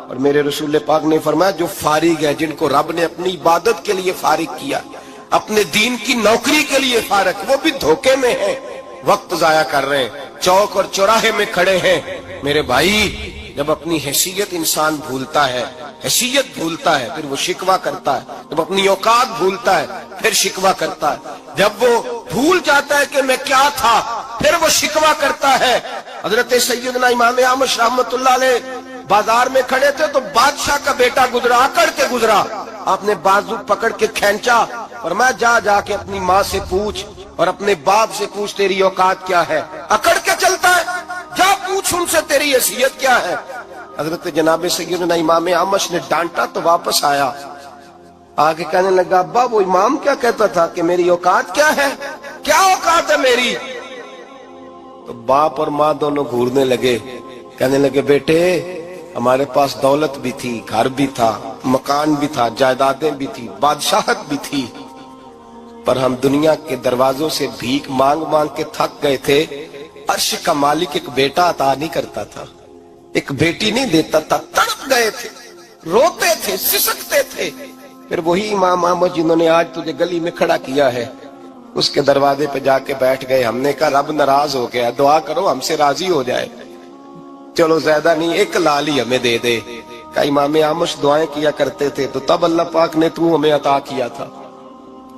اور میرے رسول پاک نے فرمایا جو فارغ ہے، جن کو رب نے اپنی عبادت کے لیے فارغ کیا، اپنے دین کی نوکری کے لیے فارغ، وہ بھی دھوکے میں ہیں، وقت ضائع کر رہے ہیں، چوک اور چوراہے میں کھڑے ہیں۔ میرے بھائی جب اپنی حیثیت انسان بھولتا ہے، حیثیت بھولتا ہے، پھر وہ شکوہ کرتا ہے، جب اپنی اوقات بھولتا ہے پھر شکوہ کرتا ہے، جب وہ بھول جاتا ہے کہ میں کیا تھا پھر وہ شکوہ کرتا ہے۔ حضرت سیدنا امام احمد رحمۃ اللہ علیہ بازار میں کھڑے تھے تو بادشاہ کا بیٹا گزرا، اکڑ کے گزرا، آپ نے بازو پکڑ کے کھینچا اور میں جا کے اپنی ماں سے پوچھ اور اپنے باپ سے پوچھ تیری اوقات کیا ہے، اکڑ کے چلتا ہے، جا پوچھ ان سے تیری حیثیت کیا ہے۔ حضرت جناب سیدنا امام احمد نے ڈانٹا تو واپس آیا، آگے کہنے لگا ابا وہ امام کیا کہتا تھا کہ میری اوقات کیا ہے، کیا اوقات ہے میری؟ تو باپ اور ماں دونوں گھورنے لگے، کہنے لگے بیٹے ہمارے پاس دولت بھی تھی، گھر بھی تھا، مکان بھی تھا، جائیدادیں بھی تھی، بادشاہت بھی تھی، پر ہم دنیا کے دروازوں سے بھیک مانگ مانگ کے تھک گئے تھے۔ عرش کا مالک ایک بیٹا عطا نہیں کرتا تھا، ایک بیٹی نہیں دیتا تھا، تڑپ گئے تھے، روتے تھے، سسکتے تھے۔ پھر وہی امام احمد جنہوں نے آج تجھے گلی میں کھڑا کیا ہے اس کے دروازے پہ جا کے بیٹھ گئے۔ ہم نے کہا رب ناراض ہو گیا، دعا کرو ہم سے راضی ہو جائے، چلو زیادہ نہیں ایک لال ہی ہمیں دے دے۔ کہ امام احمد دعائیں کیا کرتے تھے تو تب اللہ پاک نے تو ہمیں عطا کیا تھا۔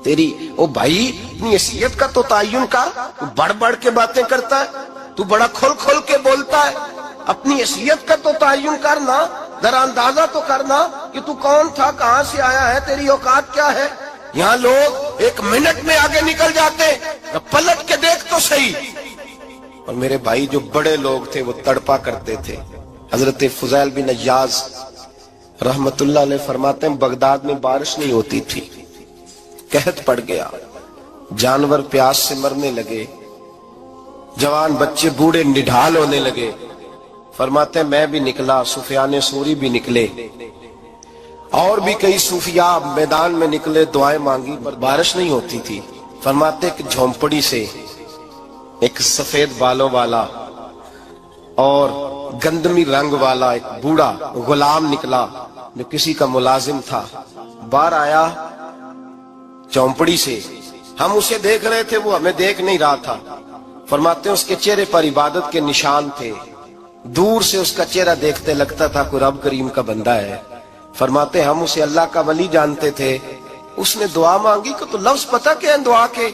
تیری او بھائی اپنی حیثیت کا تو تعین کر، تو بڑھ بڑھ کے باتیں کرتا ہے، تو بڑا کھل کھل کے بولتا ہے، اپنی حیثیت کا تو تعین کرنا، ذرا اندازہ تو کرنا کہ تو کون تھا، کہاں سے آیا ہے، تیری اوقات کیا ہے۔ یہاں لوگ ایک منٹ میں آگے نکل جاتے، پلٹ کے دیکھ تو صحیح۔ اور میرے بھائی جو بڑے لوگ تھے وہ تڑپا کرتے تھے۔ حضرت فضیل بن عیاض رحمت اللہ علیہ فرماتے ہیں بغداد میں بارش نہیں ہوتی تھی، قحط پڑ گیا، جانور پیاس سے مرنے لگے، جوان بچے بوڑھے نڈھال ہونے لگے۔ فرماتے ہیں میں بھی نکلا، سفیان ثوری بھی نکلے، اور بھی کئی صوفیاء میدان میں نکلے، دعائیں مانگی پر بارش نہیں ہوتی تھی۔ فرماتے کہ جھونپڑی سے ایک سفید بالوں والا اور گندمی رنگ والا ایک بوڑھا غلام نکلا جو کسی کا ملازم تھا، باہر آیا چونپڑی سے، ہم اسے دیکھ رہے تھے وہ ہمیں دیکھ نہیں رہا تھا۔ فرماتے ہیں اس کے چہرے پر عبادت کے نشان تھے، دور سے اس کا چہرہ دیکھتے لگتا تھا کوئی رب کریم کا بندہ ہے۔ فرماتے ہیں ہم اسے اللہ کا ولی جانتے تھے۔ اس نے دعا مانگی کہ تو لفظ پتہ کیا ہے دعا کے،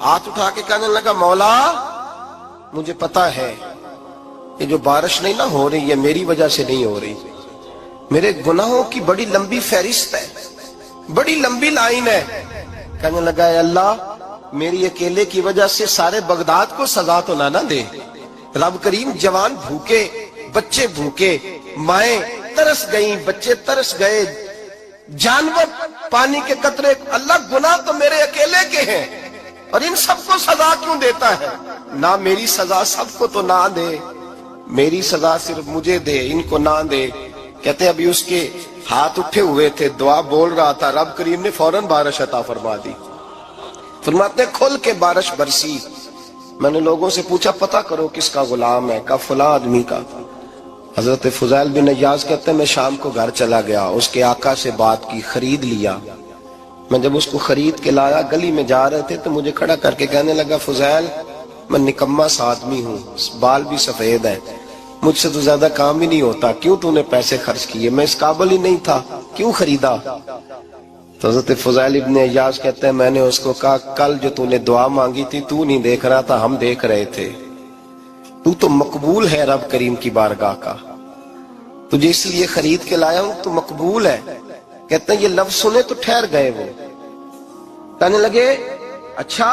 ہاتھ اٹھا کے کہنے لگا مولا مجھے پتا ہے یہ جو بارش نہیں نہ ہو رہی ہے میری وجہ سے نہیں ہو رہی، میرے گناہوں کی بڑی لمبی فہرست ہے، بڑی لمبی لائن ہے۔ کہنے لگا اے اللہ میری اکیلے کی وجہ سے سارے بغداد کو سزا تو نہ دے، رب کریم جوان بھوکے، بچے بھوکے، مائیں ترس گئیں، بچے ترس گئے، جانور پانی کے قطرے، اللہ گناہ تو میرے اکیلے کے ہیں اور ان سب کو سزا کیوں دیتا ہے؟ نہ میری سزا سب کو تو نہ دے، میری سزا صرف مجھے دے، ان کو نہ دے۔ کہتے ہیں ابھی اس کے ہاتھ اٹھے ہوئے تھے، دعا بول رہا تھا، رب کریم نے فوراً بارش عطا فرما دی۔ فرماتے کھل کے بارش برسی۔ میں نے لوگوں سے پوچھا پتہ کرو کس کا غلام ہے، کہا فلاں آدمی کا۔ حضرت فضیل بن عیاض کہتے ہیں میں شام کو گھر چلا گیا، اس کے آقا سے بات کی، خرید لیا۔ میں جب اس کو خرید کے لایا گلی میں جا رہے تھے تو مجھے کھڑا کر کے کہنے لگا فضیل میں نکما سا آدمی ہوں، بال بھی سفید ہے، مجھ سے تو زیادہ کام ہی نہیں ہوتا، کیوں تو نے پیسے خرچ کیے، میں اس قابل ہی نہیں تھا، کیوں خریدا؟ تو حضرت فضیل ابن عیاض کہتے ہیں میں نے اس کو کہا کل جو تو نے دعا مانگی تھی تو نہیں دیکھ رہا تھا، ہم دیکھ رہے تھے، تو مقبول ہے رب کریم کی بارگاہ کا، تجھے اس لیے خرید کے لایا ہوں، تو مقبول ہے۔ کہتے ہیں یہ لفظ سنے تو ٹھہر گئے، وہ کہنے لگے اچھا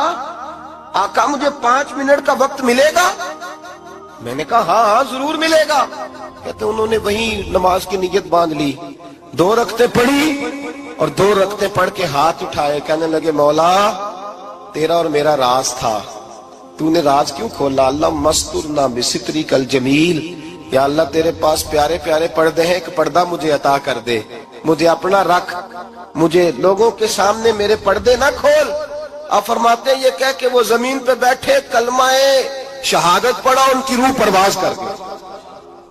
آقا مجھے 5 منٹ کا وقت ملے گا؟ میں نے کہا ہاں ہاں ضرور ملے گا. کہتے انہوں نے وہیں نماز کی نیت باندھ لی, 2 رکعتیں پڑھی اور 2 رکعتیں پڑھ کے ہاتھ اٹھائے, کہنے لگے مولا تیرا اور میرا راز تھا, تو نے راز کیوں کھولا؟ اللہ مسترنا بستری کل جمیل, یا اللہ تیرے پاس پیارے پیارے پردے ہیں, ایک پردہ مجھے عطا کر دے, مجھے اپنا رکھ, مجھے لوگوں کے سامنے میرے پردے نہ کھول. آپ فرماتے ہیں یہ کہہ کہ وہ زمین پہ بیٹھے کلمہ شہادت پڑھا, ان کی روح پرواز کر گئی.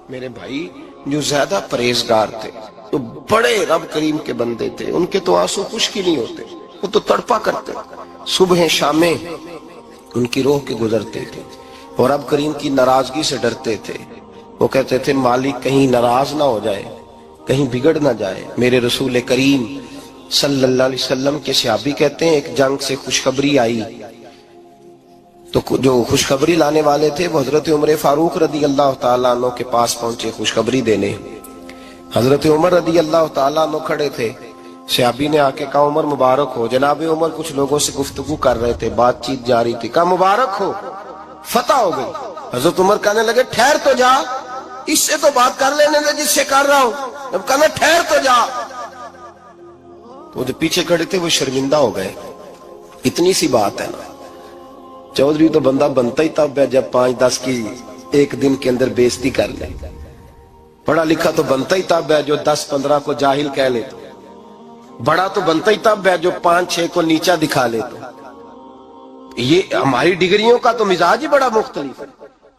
میرے بھائی جو زیادہ پرہیزگار تھے, تو بڑے رب کریم کے بندے تھے, ان کے تو آنسو خشک ہی نہیں ہوتے, وہ تو تڑپا کرتے, صبح شامیں ان کی روح کے گزرتے تھے, اور رب کریم کی ناراضگی سے ڈرتے تھے. وہ کہتے تھے مالک کہیں ناراض نہ ہو جائے, کہیں بگڑ نہ جائے. میرے رسول کریم صلی اللہ علیہ وسلم کے صحابی کہتے ہیں ایک جنگ سے خوشخبری آئی, تو جو خوشخبری لانے والے تھے وہ حضرت عمر فاروق رضی اللہ تعالیٰ عنہ کے پاس پہنچے خوشخبری دینے. حضرت عمر رضی اللہ تعالیٰ عنہ کھڑے تھے, صحابی نے آ کے کہا عمر مبارک ہو. جناب عمر کچھ لوگوں سے گفتگو کر رہے تھے, بات چیت جاری تھی, کہا مبارک ہو فتح ہو گئی. حضرت عمر کہنے لگے ٹھہر تو جا, اس سے تو بات کر لینے دے جس سے کر رہا ہوں. جب کہنا ٹھہر تو جا, تو جو پیچھے کھڑے تھے وہ شرمندہ ہو گئے. اتنی سی بات ہے نا, چودھری تو بندہ بنتا ہی تب ہے جب 5-10 کی ایک دن کے اندر بےزتی کر لے. پڑھا لکھا تو بنتا ہی تب ہے جو 10-15 کو جاہل کہہ لے. تو بڑا تو بنتا ہی تب ہے جو 5-6 کو نیچا دکھا لے. تو یہ ہماری ڈگریوں کا تو مزاج ہی بڑا مختلف ہے.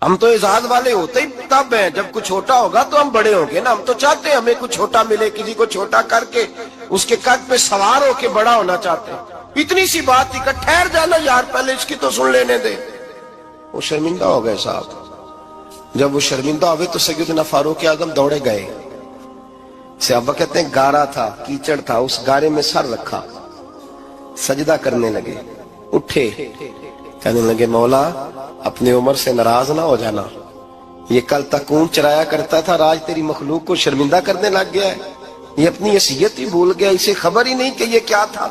ہم تو اعزاز والے ہوتے ہی تب ہیں جب کچھ چھوٹا ہوگا تو ہم بڑے ہوں گے نا. ہم تو چاہتے ہیں ہمیں کچھ چھوٹا ملے, کسی کو چھوٹا کر کے اس کے قد پہ سوار ہو کے بڑا ہونا چاہتے ہیں. اتنی سی بات تھی کہ ٹھہر جانا یار, پہلے اس کی تو سن لینے دے. وہ شرمندہ ہو گئے صاحب. جب وہ شرمندہ ہوئے تو سیدنا فاروق اعظم دوڑے گئے. صحابہ کہتے ہیں گارا تھا, کیچڑ تھا, اس گارے میں سر رکھا, سجدہ کرنے لگے, اٹھے, کہنے لگے مولا اپنے عمر سے ناراض نہ ہو جانا, یہ کل تک اونٹ چرایا کرتا تھا, آج تیری مخلوق کو شرمندہ کرنے لگ گیا ہے, یہ اپنی حیثیت ہی بھول گیا, اسے خبر ہی نہیں کہ یہ کیا تھا,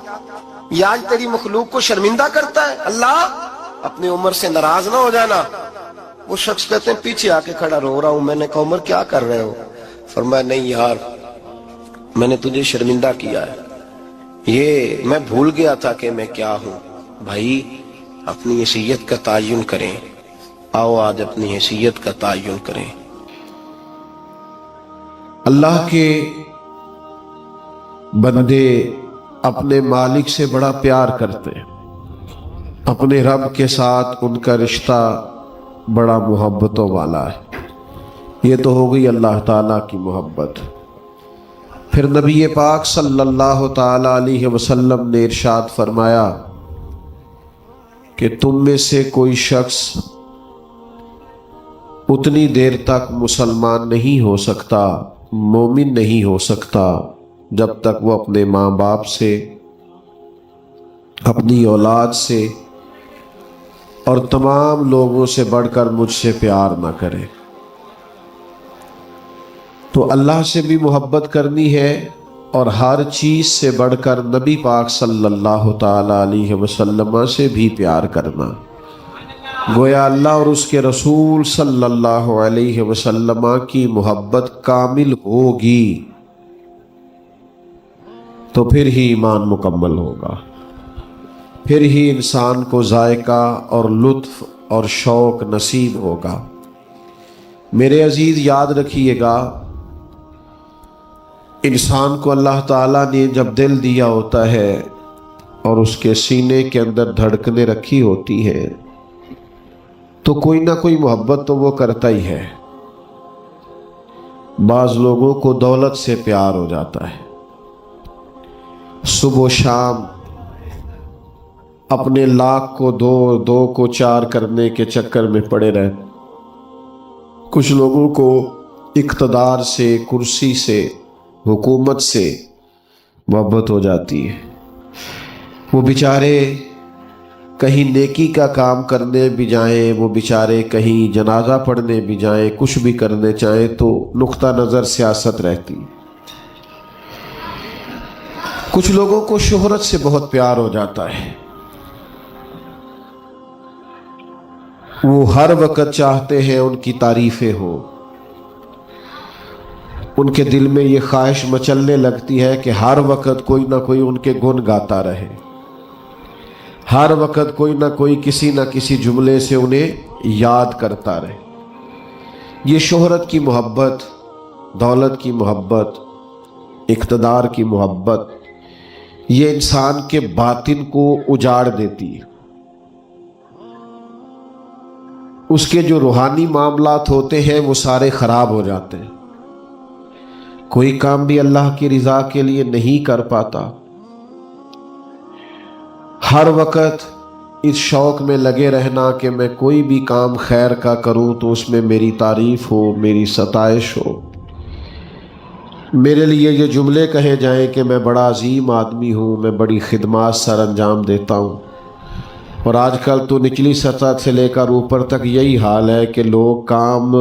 یہ آج تیری مخلوق کو شرمندہ کرتا ہے. اللہ اپنے عمر سے ناراض نہ ہو جانا. وہ شخص کہتے ہیں پیچھے آ کے کھڑا رو رہا ہوں. میں نے کہا عمر کیا کر رہے ہو؟ فرمایا نہیں یار میں نے تجھے شرمندہ کیا ہے, یہ میں بھول گیا تھا کہ میں کیا ہوں. بھائی اپنی حیثیت کا تعین کریں, آؤ آج اپنی حیثیت کا تعین کریں. اللہ کے بندے اپنے مالک سے بڑا پیار کرتے ہیں, اپنے رب کے ساتھ ان کا رشتہ بڑا محبتوں والا ہے. یہ تو ہو گئی اللہ تعالیٰ کی محبت. پھر نبی پاک صلی اللہ تعالی علیہ وسلم نے ارشاد فرمایا کہ تم میں سے کوئی شخص اتنی دیر تک مسلمان نہیں ہو سکتا, مومن نہیں ہو سکتا, جب تک وہ اپنے ماں باپ سے, اپنی اولاد سے اور تمام لوگوں سے بڑھ کر مجھ سے پیار نہ کرے. تو اللہ سے بھی محبت کرنی ہے اور ہر چیز سے بڑھ کر نبی پاک صلی اللہ تعالی علیہ وسلم سے بھی پیار کرنا. گویا اللہ اور اس کے رسول صلی اللہ علیہ وسلم کی محبت کامل ہوگی تو پھر ہی ایمان مکمل ہوگا, پھر ہی انسان کو ذائقہ اور لطف اور شوق نصیب ہوگا. میرے عزیز یاد رکھیے گا, انسان کو اللہ تعالیٰ نے جب دل دیا ہوتا ہے اور اس کے سینے کے اندر دھڑکنیں رکھی ہوتی ہیں تو کوئی نہ کوئی محبت تو وہ کرتا ہی ہے. بعض لوگوں کو دولت سے پیار ہو جاتا ہے, صبح و شام اپنے لاکھ کو دو کو 4 کرنے کے چکر میں پڑے رہے. کچھ لوگوں کو اقتدار سے, کرسی سے, حکومت سے محبت ہو جاتی ہے. وہ بیچارے کہیں نیکی کا کام کرنے بھی جائیں, وہ بیچارے کہیں جنازہ پڑھنے بھی جائیں, کچھ بھی کرنے چاہیں تو نقطہ نظر سیاست رہتی. کچھ لوگوں کو شہرت سے بہت پیار ہو جاتا ہے. وہ ہر وقت چاہتے ہیں ان کی تعریفیں ہوں، ان کے دل میں یہ خواہش مچلنے لگتی ہے کہ ہر وقت کوئی نہ کوئی ان کے گن گاتا رہے، ہر وقت کوئی نہ کوئی کسی نہ کسی جملے سے انہیں یاد کرتا رہے۔ یہ شہرت کی محبت، دولت کی محبت، اقتدار کی محبت، یہ انسان کے باطن کو اجاڑ دیتی ہے۔ اس کے جو روحانی معاملات ہوتے ہیں وہ سارے خراب ہو جاتے ہیں، کوئی کام بھی اللہ کی رضا کے لیے نہیں کر پاتا، ہر وقت اس شوق میں لگے رہنا کہ میں کوئی بھی کام خیر کا کروں تو اس میں میری تعریف ہو، میری ستائش ہو، میرے لیے یہ جملے کہے جائیں کہ میں بڑا عظیم آدمی ہوں، میں بڑی خدمات سر انجام دیتا ہوں۔ اور آج کل تو نچلی سطح سے لے کر اوپر تک یہی حال ہے کہ لوگ کام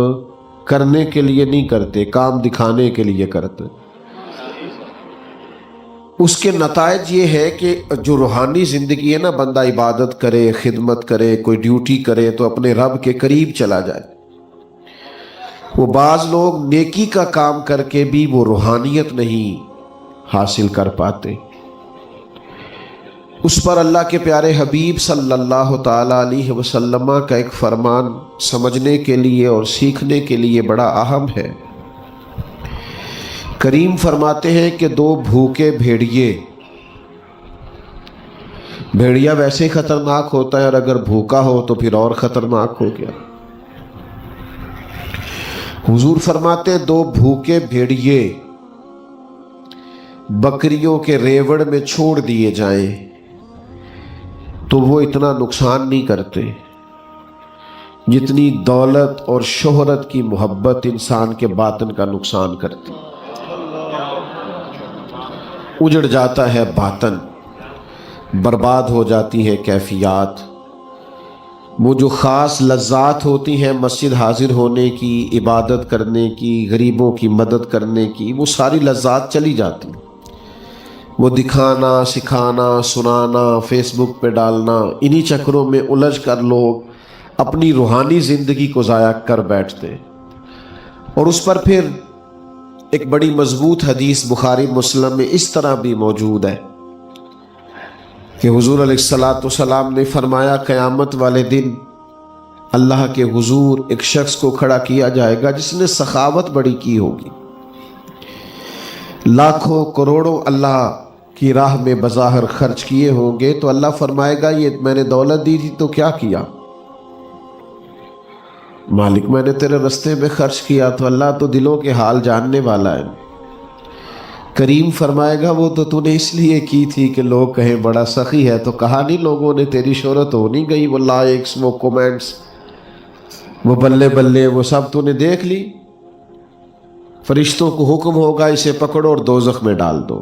کرنے کے لیے نہیں کرتے، کام دکھانے کے لیے کرتے۔ اس کے نتائج یہ ہے کہ جو روحانی زندگی ہے نا، بندہ عبادت کرے، خدمت کرے، کوئی ڈیوٹی کرے تو اپنے رب کے قریب چلا جائے۔ وہ بعض لوگ نیکی کا کام کر کے بھی وہ روحانیت نہیں حاصل کر پاتے۔ اس پر اللہ کے پیارے حبیب صلی اللہ تعالی علیہ وسلم کا ایک فرمان سمجھنے کے لیے اور سیکھنے کے لیے بڑا اہم ہے۔ کریم فرماتے ہیں کہ دو بھوکے بھیڑیا ویسے ہی خطرناک ہوتا ہے، اور اگر بھوکا ہو تو پھر اور خطرناک ہو گیا۔ حضور فرماتے ہیں دو بھوکے بھیڑیے بکریوں کے ریوڑ میں چھوڑ دیے جائیں تو وہ اتنا نقصان نہیں کرتے جتنی دولت اور شہرت کی محبت انسان کے باطن کا نقصان کرتی۔ اجڑ جاتا ہے باطن، برباد ہو جاتی ہے کیفیات، وہ جو خاص لذات ہوتی ہیں مسجد حاضر ہونے کی، عبادت کرنے کی، غریبوں کی مدد کرنے کی، وہ ساری لذات چلی جاتی۔ وہ دکھانا، سکھانا، سنانا، فیس بک پہ ڈالنا، انہی چکروں میں الجھ کر لوگ اپنی روحانی زندگی کو ضائع کر بیٹھتے۔ اور اس پر پھر ایک بڑی مضبوط حدیث بخاری مسلم میں اس طرح بھی موجود ہے کہ حضور علیہ الصلاۃ والسلام نے فرمایا قیامت والے دن اللہ کے حضور ایک شخص کو کھڑا کیا جائے گا جس نے سخاوت بڑی کی ہوگی، لاکھوں کروڑوں اللہ کی راہ میں بظاہر خرچ کیے ہوں گے، تو اللہ فرمائے گا یہ میں نے دولت دی تھی تو کیا کیا؟ مالک میں نے تیرے رستے میں خرچ کیا۔ تو اللہ تو دلوں کے حال جاننے والا ہے۔ کریم فرمائے گا وہ تو تو نے اس لیے کی تھی کہ لوگ کہیں بڑا سخی ہے، تو کہا نہیں لوگوں نے تیری شہرت ہو نہیں گئی، وہ لائکس، وہ کومنٹس، وہ بلے بلے، وہ سب تو نے دیکھ لی۔ فرشتوں کو حکم ہوگا اسے پکڑو اور دوزخ میں ڈال دو۔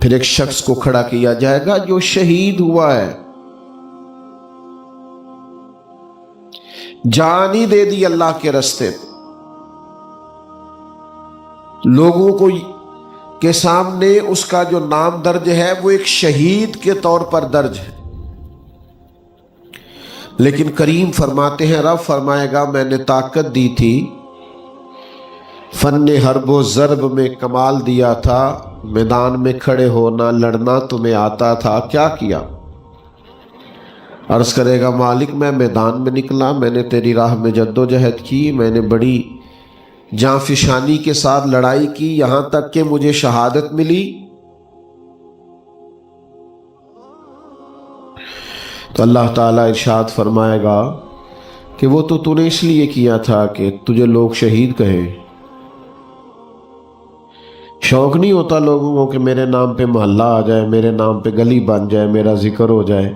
پھر ایک شخص کو کھڑا کیا جائے گا جو شہید ہوا ہے، جان ہی دے دی اللہ کے راستے، لوگوں کو کے سامنے اس کا جو نام درج ہے وہ ایک شہید کے طور پر درج ہے۔ لیکن کریم فرماتے ہیں، رب فرمائے گا میں نے طاقت دی تھی، فن حرب و ضرب میں کمال دیا تھا، میدان میں کھڑے ہونا لڑنا تمہیں آتا تھا، کیا کیا؟ عرض کرے گا مالک میں میدان میں نکلا، میں نے تیری راہ میں جد و جہد کی، میں نے بڑی جانفشانی کے ساتھ لڑائی کی، یہاں تک کہ مجھے شہادت ملی۔ تو اللہ تعالیٰ ارشاد فرمائے گا کہ وہ تو نے اس لیے کیا تھا کہ تجھے لوگ شہید کہیں۔ شوق نہیں ہوتا لوگوں کو کہ میرے نام پہ محلہ آ جائے، میرے نام پہ گلی بن جائے، میرا ذکر ہو جائے،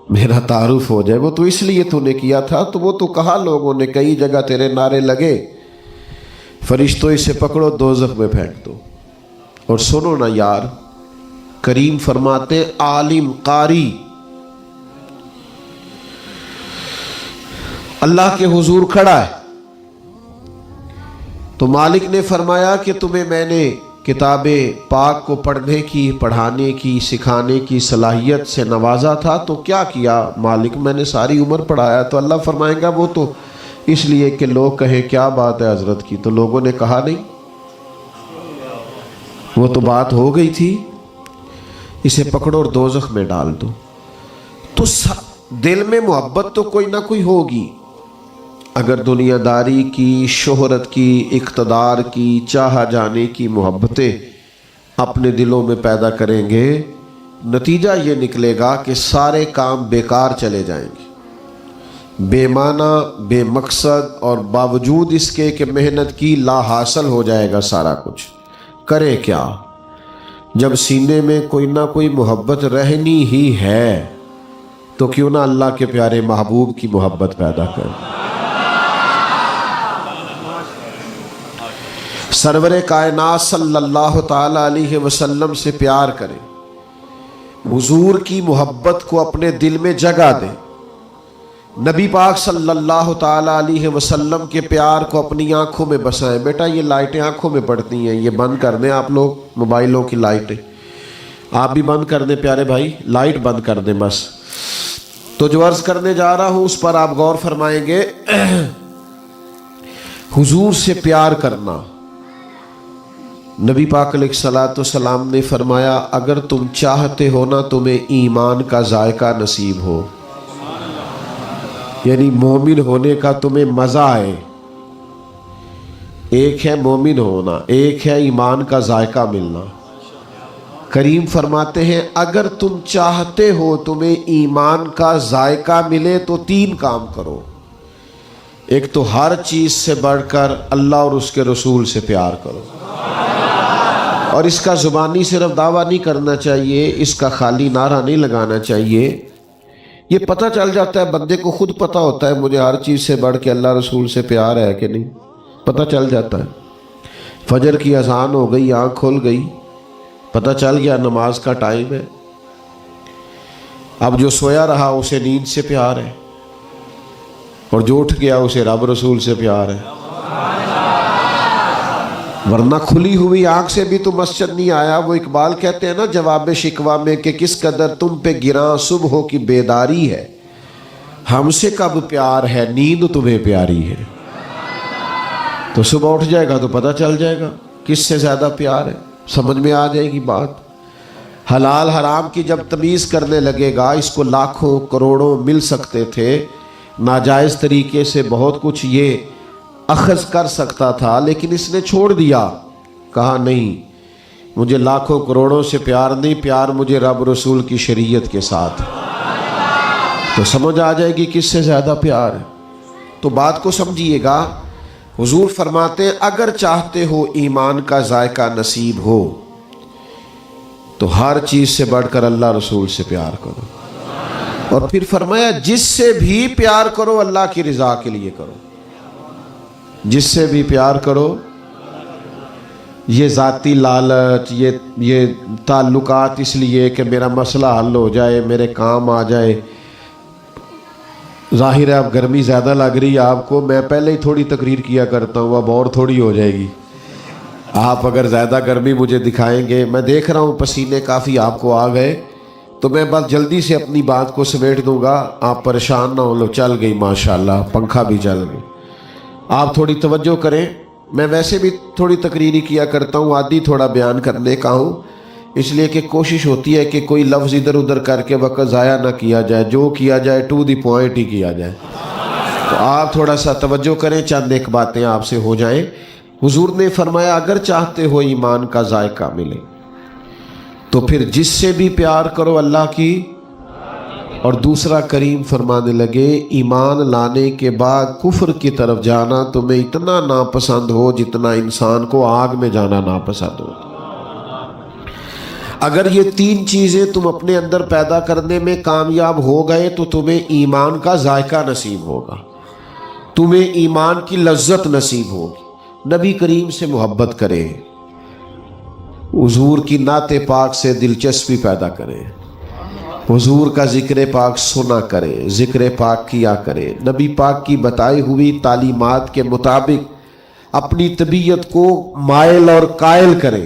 میرا تعارف ہو جائے، وہ تو اس لیے تو نے کیا تھا۔ تو وہ تو کہا لوگوں نے، کئی جگہ تیرے نعرے لگے، فرشتوں اسے پکڑو دوزخ میں پھینک دو۔ اور سنو نا یار، کریم فرماتے عالم قاری اللہ کے حضور کھڑا ہے، تو مالک نے فرمایا کہ تمہیں میں نے کتاب پاک کو پڑھنے کی، پڑھانے کی، سکھانے کی صلاحیت سے نوازا تھا تو کیا کیا مالک؟ میں نے ساری عمر پڑھایا۔ تو اللہ فرمائے گا وہ تو اس لیے کہ لوگ کہیں کیا بات ہے حضرت کی، تو لوگوں نے کہا نہیں، وہ تو بات ہو گئی تھی، اسے پکڑو اور دوزخ میں ڈال دو۔ تو دل میں محبت تو کوئی نہ کوئی ہوگی۔ اگر دنیا داری کی، شہرت کی، اقتدار کی، چاہا جانے کی محبتیں اپنے دلوں میں پیدا کریں گے، نتیجہ یہ نکلے گا کہ سارے کام بیکار چلے جائیں گے، بے معنی، بے مقصد، اور باوجود اس کے کہ محنت کی لا حاصل ہو جائے گا سارا کچھ۔ کرے کیا؟ جب سینے میں کوئی نہ کوئی محبت رہنی ہی ہے تو کیوں نہ اللہ کے پیارے محبوب کی محبت پیدا کرے۔ سرور کائنات صلی اللہ تعالی علیہ وسلم سے پیار کریں، حضور کی محبت کو اپنے دل میں جگہ دیں، نبی پاک صلی اللہ تعالی علیہ وسلم کے پیار کو اپنی آنکھوں میں بسائیں۔ بیٹا یہ لائٹیں آنکھوں میں پڑتی ہیں، یہ بند کر دیں آپ لوگ، موبائلوں کی لائٹیں آپ بھی بند کر دیں پیارے بھائی، لائٹ بند کر دیں بس۔ تو جو عرض کرنے جا رہا ہوں اس پر آپ غور فرمائیں گے۔ حضور سے پیار کرنا، نبی پاک علیہ الصلوۃ والسلام نے فرمایا اگر تم چاہتے ہو نا تمہیں ایمان کا ذائقہ نصیب ہو، یعنی مومن ہونے کا تمہیں مزہ آئے، ایک ہے مومن ہونا، ایک ہے ایمان کا ذائقہ ملنا۔ کریم فرماتے ہیں اگر تم چاہتے ہو تمہیں ایمان کا ذائقہ ملے تو 3 کام کرو۔ ایک تو ہر چیز سے بڑھ کر اللہ اور اس کے رسول سے پیار کرو، اور اس کا زبانی صرف دعویٰ نہیں کرنا چاہیے، اس کا خالی نعرہ نہیں لگانا چاہیے۔ یہ پتہ چل جاتا ہے، بندے کو خود پتہ ہوتا ہے مجھے ہر چیز سے بڑھ کے اللہ رسول سے پیار ہے کہ نہیں، پتہ چل جاتا ہے۔ فجر کی اذان ہو گئی، آنکھ کھل گئی، پتہ چل گیا نماز کا ٹائم ہے۔ اب جو سویا رہا اسے نیند سے پیار ہے، اور جو اٹھ گیا اسے رب رسول سے پیار ہے۔ ورنہ کھلی ہوئی آنکھ سے بھی تو مسجد نہیں آیا۔ وہ اقبال کہتے ہیں نا جواب شکوہ میں کہ کس قدر تم پہ گراں صبح کی بیداری ہے، ہم سے کب پیار ہے نیند تمہیں پیاری ہے۔ تو صبح اٹھ جائے گا تو پتہ چل جائے گا کس سے زیادہ پیار ہے، سمجھ میں آ جائے گی بات۔ حلال حرام کی جب تمیز کرنے لگے گا، اس کو لاکھوں کروڑوں مل سکتے تھے، ناجائز طریقے سے بہت کچھ یہ اخذ کر سکتا تھا، لیکن اس نے چھوڑ دیا، کہا نہیں مجھے لاکھوں کروڑوں سے پیار نہیں، پیار مجھے رب رسول کی شریعت کے ساتھ۔ تو سمجھ آ جائے گی کس سے زیادہ پیار ہے۔ تو بات کو سمجھیے گا، حضور فرماتے ہیں اگر چاہتے ہو ایمان کا ذائقہ نصیب ہو تو ہر چیز سے بڑھ کر اللہ رسول سے پیار کرو، اور پھر فرمایا جس سے بھی پیار کرو اللہ کی رضا کے لیے کرو، جس سے بھی پیار کرو۔ یہ ذاتی لالچ، یہ تعلقات اس لیے کہ میرا مسئلہ حل ہو جائے، میرے کام آ جائے۔ ظاہر ہے اب گرمی زیادہ لگ رہی ہے آپ کو، میں پہلے ہی تھوڑی تقریر کیا کرتا ہوں، اب اور تھوڑی ہو جائے گی۔ آپ اگر زیادہ گرمی مجھے دکھائیں گے، میں دیکھ رہا ہوں پسینے کافی آپ کو آ گئے، تو میں بس جلدی سے اپنی بات کو سمیٹ دوں گا، آپ پریشان نہ ہو لو۔ چل گئی ماشاءاللہ، پنکھا بھی چل گئی۔ آپ تھوڑی توجہ کریں، میں ویسے بھی تھوڑی تقریری کیا کرتا ہوں، عادی تھوڑا بیان کرنے کا ہوں، اس لیے کہ کوشش ہوتی ہے کہ کوئی لفظ ادھر ادھر کر کے وقت ضائع نہ کیا جائے، جو کیا جائے ٹو دی پوائنٹ ہی کیا جائے۔ تو آپ تھوڑا سا توجہ کریں، چند ایک باتیں آپ سے ہو جائیں۔ حضور نے فرمایا اگر چاہتے ہو ایمان کا ذائقہ ملے تو پھر جس سے بھی پیار کرو اللہ کی، اور دوسرا کریم فرمانے لگے ایمان لانے کے بعد کفر کی طرف جانا تمہیں اتنا ناپسند ہو جتنا انسان کو آگ میں جانا ناپسند ہو۔ اگر یہ 3 چیزیں تم اپنے اندر پیدا کرنے میں کامیاب ہو گئے تو تمہیں ایمان کا ذائقہ نصیب ہوگا، تمہیں ایمان کی لذت نصیب ہوگی۔ نبی کریم سے محبت کریں، حضور کی نعت پاک سے دلچسپی پیدا کریں، حضور کا ذکر پاک سنا کریں، ذکر پاک کیا کریں، نبی پاک کی بتائی ہوئی تعلیمات کے مطابق اپنی طبیعت کو مائل اور قائل کریں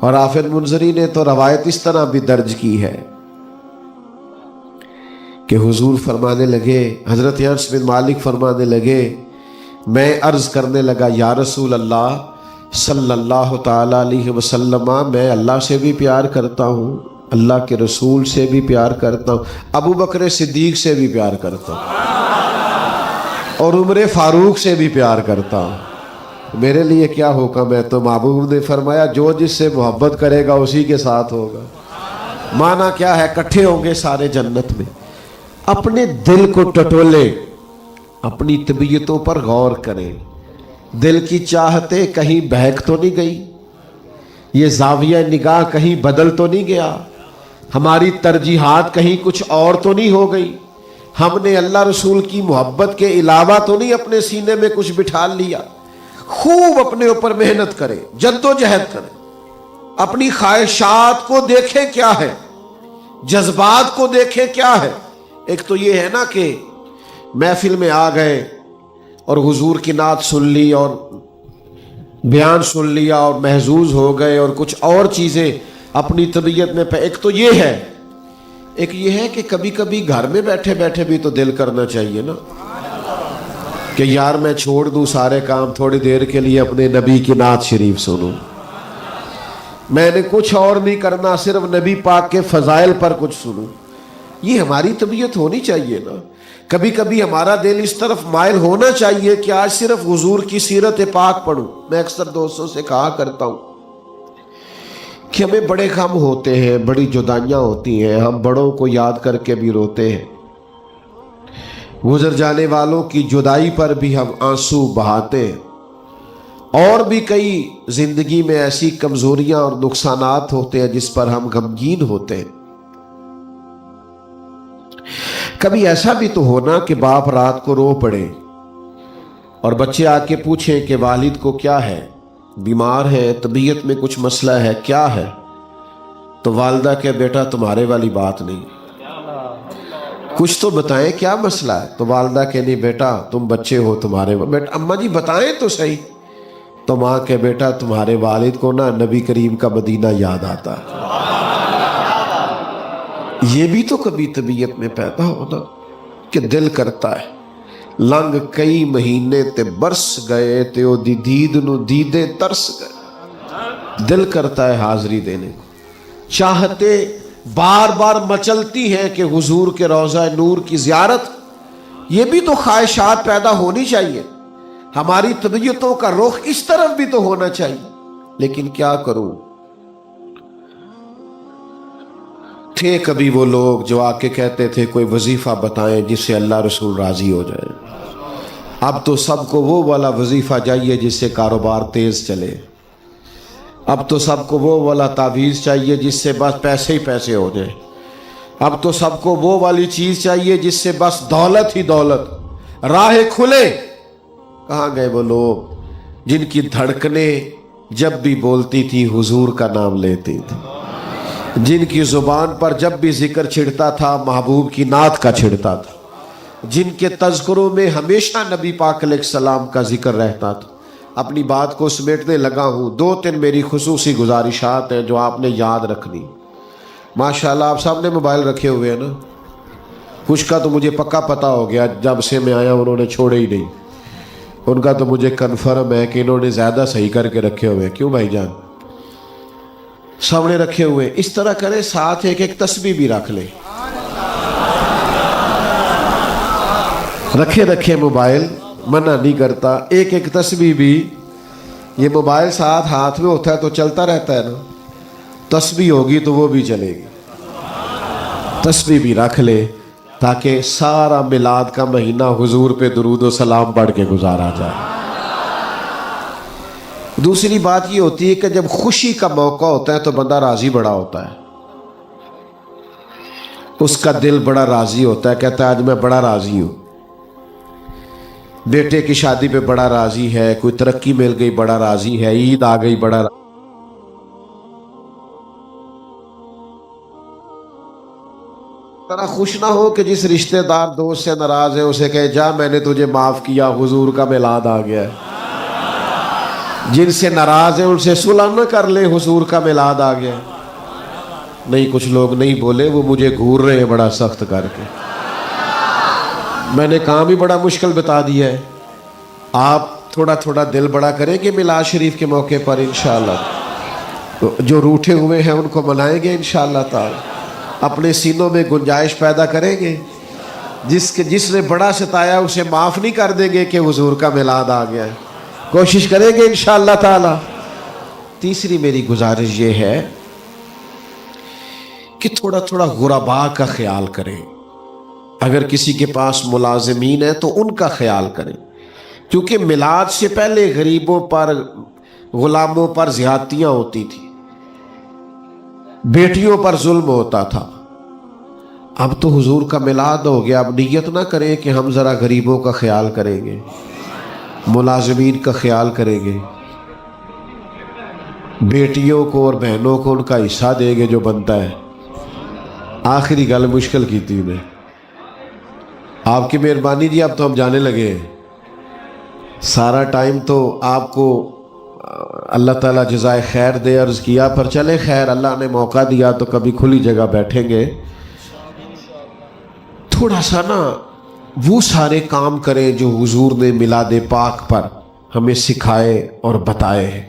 اور حافظ منذری نے تو روایت اس طرح بھی درج کی ہے کہ حضور فرمانے لگے، حضرت انس بن مالک فرمانے لگے، میں عرض کرنے لگا یا رسول اللہ صلی اللہ تعالی علیہ وسلم، میں اللہ سے بھی پیار کرتا ہوں، اللہ کے رسول سے بھی پیار کرتا ہوں، ابو بکر صدیق سے بھی پیار کرتا ہوں، اور عمر فاروق سے بھی پیار کرتا ہوں، میرے لیے کیا حکم ہے؟ تو محبوب نے فرمایا جو جس سے محبت کرے گا اسی کے ساتھ ہوگا۔ معنی کیا ہے؟ کٹھے ہوں گے سارے جنت میں۔ اپنے دل کو ٹٹولے، اپنی طبیعتوں پر غور کریں، دل کی چاہتے کہیں بہک تو نہیں گئی؟ یہ زاویہ نگاہ کہیں بدل تو نہیں گیا؟ ہماری ترجیحات کہیں کچھ اور تو نہیں ہو گئی؟ ہم نے اللہ رسول کی محبت کے علاوہ تو نہیں اپنے سینے میں کچھ بٹھا لیا؟ خوب اپنے اوپر محنت کریں، جد و جہد کریں، اپنی خواہشات کو دیکھیں کیا ہے، جذبات کو دیکھیں کیا ہے۔ ایک تو یہ ہے نا کہ محفل میں آ گئے اور حضور کی نعت سن لی اور بیان سن لیا اور محظوظ ہو گئے اور کچھ اور چیزیں اپنی طبیعت میں ایک تو یہ ہے، ایک یہ ہے کہ کبھی کبھی گھر میں بیٹھے بیٹھے بھی تو دل کرنا چاہیے نا کہ یار میں چھوڑ دوں سارے کام، تھوڑی دیر کے لیے اپنے نبی کی نعت شریف سنوں، میں نے کچھ اور نہیں کرنا، صرف نبی پاک کے فضائل پر کچھ سنوں۔ یہ ہماری طبیعت ہونی چاہیے نا۔ کبھی کبھی ہمارا دل اس طرف مائل ہونا چاہیے کہ آج صرف حضور کی سیرت پاک پڑھوں۔ میں اکثر دوستوں سے کہا کرتا ہوں کہ ہمیں بڑے غم ہوتے ہیں، بڑی جدائیاں ہوتی ہیں، ہم بڑوں کو یاد کر کے بھی روتے ہیں، گزر جانے والوں کی جدائی پر بھی ہم آنسو بہاتے ہیں، اور بھی کئی زندگی میں ایسی کمزوریاں اور نقصانات ہوتے ہیں جس پر ہم غمگین ہوتے ہیں۔ کبھی ایسا بھی تو ہونا کہ باپ رات کو رو پڑے اور بچے آ کے پوچھیں کہ والد کو کیا ہے، بیمار ہے، طبیعت میں کچھ مسئلہ ہے، کیا ہے؟ تو والدہ کہ بیٹا تمہارے والی بات نہیں، کچھ تو بتائیں کیا مسئلہ ہے؟ تو والدہ کہ نہیں بیٹا تم بچے ہو، تمہارے بیٹا اماں جی بتائیں تو صحیح۔ تو ماں کہ بیٹا تمہارے والد کو نا نبی کریم کا مدینہ یاد آتا ہے۔ یہ بھی تو کبھی طبیعت میں پیدا ہونا کہ دل کرتا ہے لنگ کئی مہینے تے برس گئے تے او دی دید نو دیدے ترس گئے، دل کرتا ہے حاضری دینے کو، چاہتے بار بار مچلتی ہیں کہ حضور کے روضہ نور کی زیارت۔ یہ بھی تو خواہشات پیدا ہونی چاہیے، ہماری طبیعتوں کا رخ اس طرف بھی تو ہونا چاہیے، لیکن کیا کروں؟ تھے کبھی وہ لوگ جو آ کے کہتے تھے کوئی وظیفہ بتائیں جس سے اللہ رسول راضی ہو جائے، اب تو سب کو وہ والا وظیفہ چاہیے جس سے کاروبار تیز چلے، اب تو سب کو وہ والا تعویذ چاہیے جس سے بس پیسے ہی پیسے ہو جائیں، اب تو سب کو وہ والی چیز چاہیے جس سے بس دولت ہی دولت، راہ کھلے۔ کہاں گئے وہ لوگ جن کی دھڑکنیں جب بھی بولتی تھی حضور کا نام لیتی تھی، جن کی زبان پر جب بھی ذکر چھڑتا تھا محبوب کی نعت کا چھڑتا تھا، جن کے تذکروں میں ہمیشہ نبی پاک علیہ السلام کا ذکر رہتا تھا۔ اپنی بات کو سمیٹنے لگا ہوں، 2-3 میری خصوصی گزارشات ہیں جو آپ نے یاد رکھنی۔ ماشاءاللہ آپ سب نے موبائل رکھے ہوئے ہیں نا، کچھ کا تو مجھے پکا پتا ہو گیا، جب سے میں آیا انہوں نے چھوڑے ہی نہیں، ان کا تو مجھے کنفرم ہے کہ انہوں نے زیادہ صحیح کر کے رکھے ہوئے ہیں۔ کیوں بھائی جان؟ سامنے رکھے ہوئے، اس طرح کرے ساتھ ایک ایک تسبیح بھی رکھ لے، رکھے موبائل، منع نہیں کرتا، ایک ایک تسبیح بھی، یہ موبائل ساتھ ہاتھ میں ہوتا ہے تو چلتا رہتا ہے نا، تسبیح ہوگی تو وہ بھی چلے گی، تسبیح بھی رکھ لے تاکہ سارا میلاد کا مہینہ حضور پہ درود و سلام پڑھ کے گزارا جائے۔ دوسری بات یہ ہوتی ہے کہ جب خوشی کا موقع ہوتا ہے تو بندہ راضی بڑا ہوتا ہے، اس کا دل بڑا راضی ہوتا ہے، کہتا ہے آج میں بڑا راضی ہوں، بیٹے کی شادی پہ بڑا راضی ہے، کوئی ترقی مل گئی بڑا راضی ہے، عید آ گئی بڑا طرح خوش نہ ہو کہ جس رشتہ دار دوست سے ناراض ہے اسے کہے جا میں نے تجھے معاف کیا، حضور کا میلاد آ گیا ہے۔ جن سے ناراض ہیں ان سے صلح نہ کر لیں، حضور کا میلاد آ گیا. نہیں، کچھ لوگ نہیں بولے، وہ مجھے گھور رہے ہیں بڑا سخت کر کے. میں نے کام بھی بڑا مشکل بتا دیا ہے. آپ تھوڑا تھوڑا دل بڑا کریں گے میلاد شریف کے موقع پر انشاءاللہ. جو روٹھے ہوئے ہیں ان کو منائیں گے انشاءاللہ تعالی. اپنے سینوں میں گنجائش پیدا کریں گے. جس نے بڑا ستایا اسے معاف نہیں کر دیں گے کہ حضور کا میلاد آ گیا ہے. کوشش کریں گے انشاءاللہ تعالی. تیسری میری گزارش یہ ہے کہ تھوڑا تھوڑا غرباء کا خیال کریں. اگر کسی کے پاس ملازمین ہیں تو ان کا خیال کریں، کیونکہ میلاد سے پہلے غریبوں پر، غلاموں پر زیادتیاں ہوتی تھی، بیٹیوں پر ظلم ہوتا تھا. اب تو حضور کا میلاد ہو گیا، اب نیت نہ کریں کہ ہم ذرا غریبوں کا خیال کریں گے، ملازمین کا خیال کریں گے، بیٹیوں کو اور بہنوں کو ان کا حصہ دیں گے جو بنتا ہے. آخری گل مشکل کی تھی میں. آپ کی مہربانی جی، اب تو ہم جانے لگے ہیں. سارا ٹائم تو آپ کو اللہ تعالیٰ جزائے خیر دے عرض کیا، پر چلے خیر، اللہ نے موقع دیا تو کبھی کھلی جگہ بیٹھیں گے. تھوڑا سا نا وہ سارے کام کریں جو حضور نے میلاد پاک پر ہمیں سکھائے اور بتائے ہیں.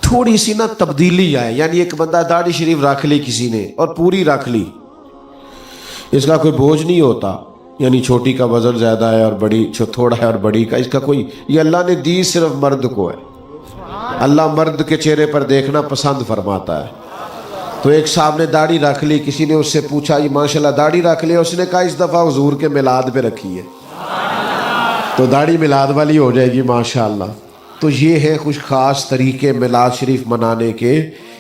تھوڑی سی نا تبدیلی آئے. یعنی ایک بندہ داڑھی شریف رکھ لی کسی نے اور پوری رکھ لی، اس کا کوئی بوجھ نہیں ہوتا. یعنی چھوٹی کا وزن زیادہ ہے اور بڑی تھوڑا ہے اور بڑی کا، اس کا کوئی، یہ اللہ نے دی صرف مرد کو ہے. اللہ مرد کے چہرے پر دیکھنا پسند فرماتا ہے. تو ایک صاحب نے داڑھی رکھ لی، کسی نے اس سے پوچھا یہ ماشاءاللہ داڑھی رکھ لی، اس نے کہا اس دفعہ حضور کے میلاد پہ رکھی ہے تو داڑھی میلاد والی ہو جائے گی ماشاءاللہ. تو یہ ہے کچھ خاص طریقے میلاد شریف منانے کے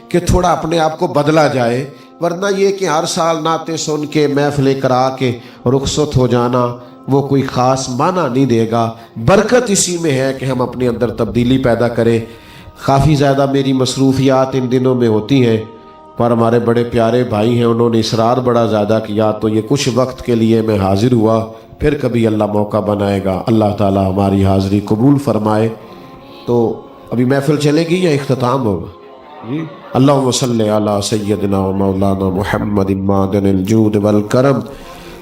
کہ تھوڑا اپنے آپ کو بدلا جائے. ورنہ یہ کہ ہر سال نعتیں سن کے محفلیں کرا کے رخصت ہو جانا وہ کوئی خاص معنی نہیں دے گا. برکت اسی میں ہے کہ ہم اپنے اندر تبدیلی پیدا کریں. کافی زیادہ میری مصروفیات ان دنوں میں ہوتی ہیں، پر ہمارے بڑے پیارے بھائی ہیں، انہوں نے اصرار بڑا زیادہ کیا تو یہ کچھ وقت کے لیے میں حاضر ہوا. پھر کبھی اللہ موقع بنائے گا. اللہ تعالی ہماری حاضری قبول فرمائے. تو ابھی محفل چلے گی یا اختتام ہوگا؟ جی. اللہم صلی علی سیدنا و مولانا محمد معدن الجود والکرم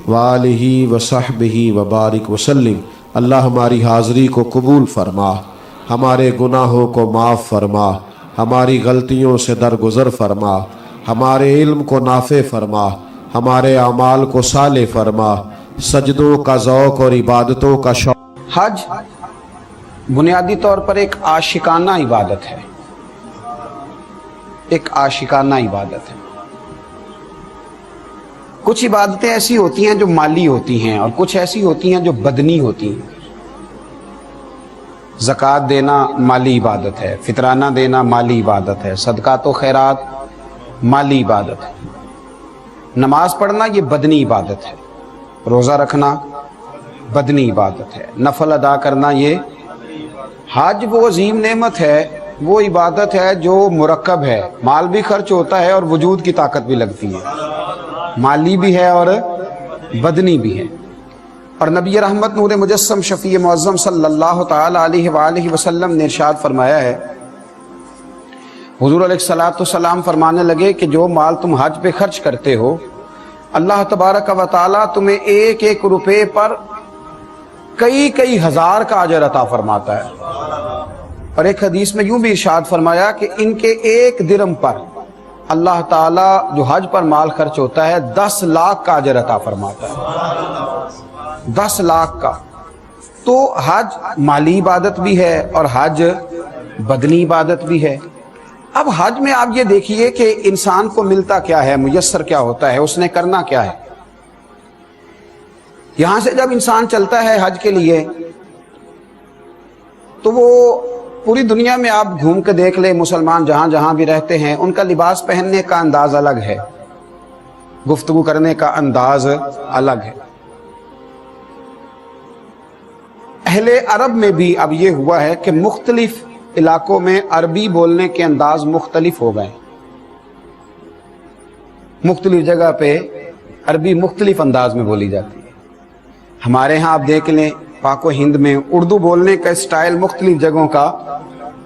وآلہ وصحبہ وبارک وسلم. اللہ ہماری حاضری کو قبول فرما، ہمارے گناہوں کو معاف فرما، ہماری غلطیوں سے درگزر فرما، ہمارے علم کو نافع فرما، ہمارے اعمال کو صالح فرما، سجدوں کا ذوق اور عبادتوں کا شوق. حج بنیادی طور پر ایک عاشقانہ عبادت ہے، ایک عاشقانہ عبادت ہے. کچھ عبادتیں ایسی ہوتی ہیں جو مالی ہوتی ہیں اور کچھ ایسی ہوتی ہیں جو بدنی ہوتی ہیں. زکوٰۃ دینا مالی عبادت ہے، فطرانہ دینا مالی عبادت ہے، صدقات و خیرات مالی عبادت ہے، نماز پڑھنا یہ بدنی عبادت ہے، روزہ رکھنا بدنی عبادت ہے، نفل ادا کرنا یہ. حج وہ عظیم نعمت ہے، وہ عبادت ہے جو مرکب ہے، مال بھی خرچ ہوتا ہے اور وجود کی طاقت بھی لگتی ہے، مالی بھی ہے اور بدنی بھی ہے. اور نبی رحمت نور مجسم شفیع معظم صلی اللہ تعالی علیہ وآلہ وسلم نے ارشاد فرمایا ہے، حضور علیہ الصلوۃ والسلام فرمانے لگے کہ جو مال تم حج پہ خرچ کرتے ہو، اللہ تبارک و تعالی تمہیں ایک ایک روپے پر کئی ہزار کا اجر عطا فرماتا ہے. اور ایک حدیث میں یوں بھی ارشاد فرمایا کہ ان کے ایک درم پر اللہ تعالیٰ جو حج پر مال خرچ ہوتا ہے 10 لاکھ کا اجر عطا فرماتا ہے، 10 لاکھ کا. تو حج مالی عبادت بھی ہے اور حج بدنی عبادت بھی ہے. اب حج میں آپ یہ دیکھیے کہ انسان کو ملتا کیا ہے، میسر کیا ہوتا ہے، اس نے کرنا کیا ہے. یہاں سے جب انسان چلتا ہے حج کے لیے تو وہ پوری دنیا میں آپ گھوم کے دیکھ لیں، مسلمان جہاں جہاں بھی رہتے ہیں ان کا لباس پہننے کا انداز الگ ہے، گفتگو کرنے کا انداز الگ ہے. اہل عرب میں بھی اب یہ ہوا ہے کہ مختلف علاقوں میں عربی بولنے کے انداز مختلف ہو گئے. مختلف جگہ پہ عربی مختلف انداز میں بولی جاتی ہے. ہمارے ہاں آپ دیکھ لیں پاک و ہند میں اردو بولنے کا اسٹائل مختلف جگہوں کا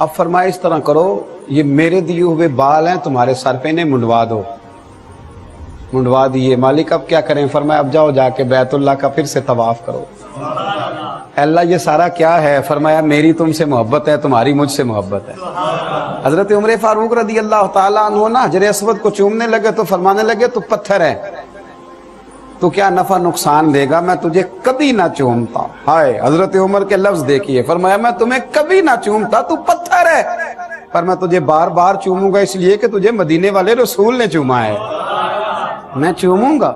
اب فرمایا اس طرح کرو، یہ میرے دیے ہوئے بال ہیں، تمہارے سر پہ انہیں منڈوا دو۔ منڈوا دیے۔ مالک اب کیا کریں؟ فرمایا اب جاؤ جا کے بیت اللہ کا پھر سے طواف کرو۔ اللہ یہ سارا کیا ہے؟ فرمایا میری تم سے محبت ہے، تمہاری مجھ سے محبت ہے۔ حضرت عمر فاروق رضی اللہ تعالیٰ عنہ نا حجر اسود کو چومنے لگے تو فرمانے لگے تو پتھر ہے، تو کیا نفع نقصان دے گا، میں تجھے کبھی نہ چومتا۔ ہائے حضرت عمر کے لفظ دیکھیے، فرمایا میں تمہیں کبھی نہ چومتا، تو پتھر ہے، پر میں تجھے بار بار چوموں گا اس لیے کہ تجھے مدینے والے رسول نے چوما ہے۔ میں چوموں گا،